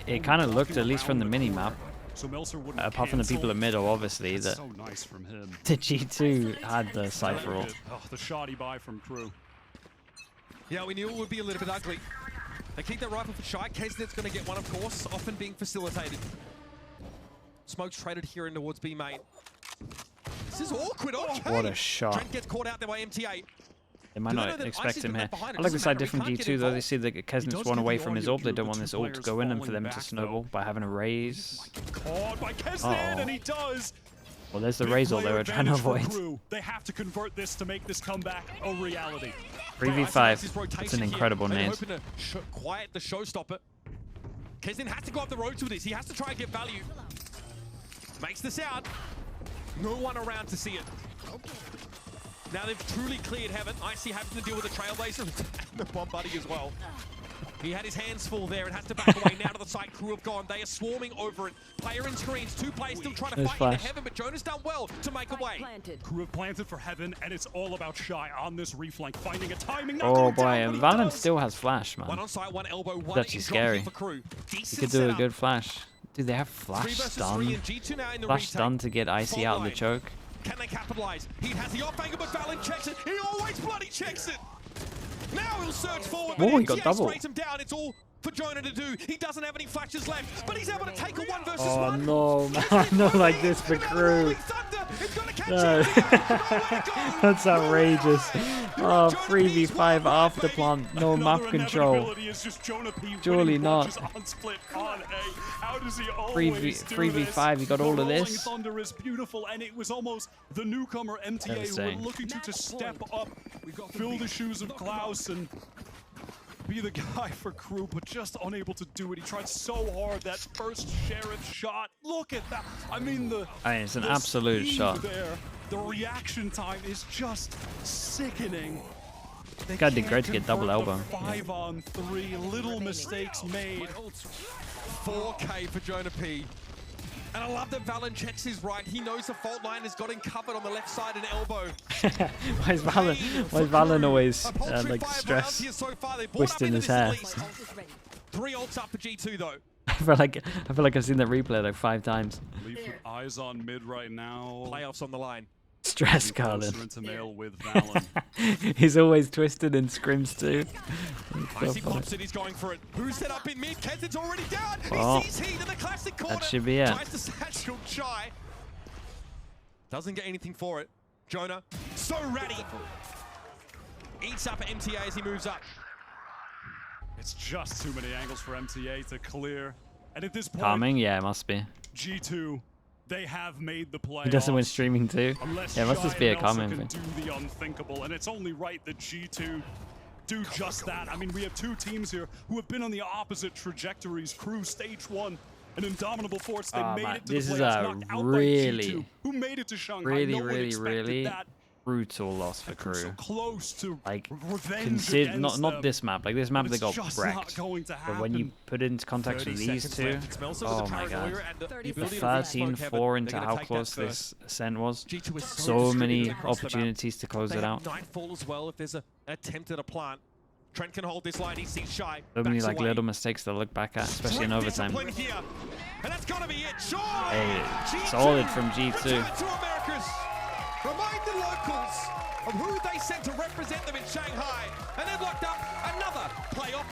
S1: It kind of looked, at least from the mini-map, apart from the people at middle, obviously, that the G2 had the Cypher ult.
S3: Oh, the shoddy buy from KRU.
S2: Yeah, we knew it would be a little bit ugly. They keep that rifle for Shy. Kesnet's going to get one, of course, often being facilitated. Smoke's traded here in towards B main. This is awkward. Okay.
S1: What a shot.
S2: Trent gets caught out there by MTA.
S1: They might
S2: Do they know
S1: not
S2: that
S1: expect
S2: Icy's
S1: him
S2: been
S1: here.
S2: left behind? It
S1: I like
S2: doesn't
S1: this side
S2: matter, he
S1: different
S2: can't get
S1: G2 though. They
S2: involved.
S1: see that
S3: He
S1: Kesnit's
S3: does
S1: one
S3: give
S1: away
S3: the
S1: from his
S3: audio
S1: ult. They
S3: of the
S1: don't want
S3: two
S1: this ult to
S3: players
S1: go in and for
S3: falling
S1: them to
S3: back,
S1: snowball
S3: though.
S1: by having a raise.
S3: Caught by Kesnit,
S1: Uh-oh.
S3: and he does.
S1: Well, there's the
S3: Big
S1: raise ult they
S3: player
S1: were trying to
S3: advantage for
S1: avoid.
S3: KRU. They have to convert this to make this comeback a reality.
S1: 3v5. That's an incredible nade.
S2: Hoping to quiet the showstopper. Kesnit has to go up the road to this. He has to try and get value. Makes the sound. No one around to see it. Now they've truly cleared heaven. Icy having to deal with the Trailblazer and the Bomb Buddy as well. He had his hands full there and has to back away. Now to the side, KRU have gone. They are swarming over it. Player in screens, 2 players still trying to
S1: There's
S2: fight
S1: flash.
S2: into heaven, but Jonah's done well to make a way.
S4: Planted.
S3: KRU have planted for heaven, and it's all about Shy on this reflank, finding a timing. Not
S1: Oh
S3: going
S1: boy,
S3: down,
S1: and
S3: but he
S1: Valen
S3: does.
S1: still has flash,
S2: One
S1: man.
S2: on site, one elbow, one
S1: That's
S2: in
S1: scary.
S2: for KRU.
S1: He
S2: Decent
S1: could do a
S2: setup.
S1: good flash. Dude, they have
S2: 3
S1: flash
S2: versus 3
S1: stun.
S2: and G2 now in the
S1: Flash
S2: retake.
S1: stun to get Icy out of the
S2: Frontline.
S1: choke.
S2: Can they capitalize? He has the off angle, but Valen checks it. He always bloody checks it. Now he'll surge forward, but
S1: Oh, he got
S2: MTA
S1: double.
S2: sprays him down. It's all for Jonah to do. He doesn't have any flashes left, but he's able to take a 1 versus
S1: Oh
S2: 1.
S1: no, man, not like this for KRU. No. That's outrageous. Oh, 3v5 after plant, no
S3: Another
S1: map control.
S3: inevitability is just Jonah P
S1: Surely
S3: winning
S1: not.
S3: punches on split on A. How does he always do
S1: 3v5, you got
S3: this?
S1: all
S3: The
S1: of
S3: rolling
S1: this.
S3: Thunder is beautiful, and it was almost the newcomer MTA who
S1: Devastating.
S3: were looking to step up, fill the shoes of Klaus, and be the guy for KRU, but just unable to do it. He tried so hard that first Sheriff shot. Look at that. I mean,
S1: It's an
S3: the
S1: absolute
S3: speed
S1: shot.
S3: there. The reaction time is just sickening. They
S1: Guy did
S3: can't
S1: great to get double
S3: convert the
S1: elbow.
S3: 5-on-3, little mistakes made.
S2: 4K for Jonah P. And I love that Valen checks his right. He knows the fault line has got him covered on the left side and elbow.
S1: Why is Valen always like stress twisting his hair?
S2: 3 ults up for G2 though.
S1: I feel like I've seen that replay like 5 times.
S3: Leaf with eyes on mid right now.
S2: Playoffs on the line.
S1: Stress,
S3: Closer
S1: Carlin.
S3: into male with Valen.
S1: He's always twisted in scrims too. So
S2: Icy
S1: funny.
S2: pops it, he's going for it. Who's set up in mid? Kesnit's already down.
S1: Oh.
S2: He sees heat in the classic corner.
S1: That should be it.
S2: Tries to satchel Shy. Doesn't get anything for it. Jonah, so ready. Eats up MTA as he moves up.
S3: It's just too many angles for MTA to clear. And at this point,
S1: Calming? Yeah, it must be.
S3: G2, they have made the play.
S1: He doesn't win streaming too.
S3: Unless
S1: Yeah, it must
S3: Shy
S1: just be a
S3: and Nelson
S1: calming
S3: can
S1: thing.
S3: do the unthinkable, and it's only right that G2 do just that. I mean, we have 2 teams here who have been on the opposite trajectories. KRU stage 1, an indomitable force. They made
S1: Man,
S3: it to
S1: this
S3: the
S1: is
S3: playoffs,
S1: a
S3: knocked out by
S1: really,
S3: G2, who made it to Shanghai.
S1: really,
S3: No one
S1: really,
S3: expected
S1: really
S3: that.
S1: brutal loss for
S3: So
S1: KRU.
S3: close to
S1: Like,
S3: revenge
S1: consider
S3: against
S1: not
S3: them,
S1: this map. Like this map,
S3: but
S1: they
S3: it's
S1: got
S3: just
S1: wrecked.
S3: not going to
S1: But when you
S3: happen.
S1: put it into context with these two, oh my god. The 13-4 into how close this ascent was.
S2: G2 is
S1: So many
S2: distributed across the map.
S1: opportunities to close
S2: They
S1: it
S2: have
S1: out.
S2: Nightfall as well if there's an attempt at a plant. Trent can hold this line, he sees Shy.
S1: So many
S2: backs
S1: like
S2: away.
S1: little mistakes to look back at, especially in
S2: Great
S1: overtime.
S2: discipline here. And that's gotta be it. Sure.
S1: Hey,
S2: G2
S1: solid from G2.
S2: return to Americas. Remind the locals of who they sent to represent them in Shanghai. And they've locked up another playoff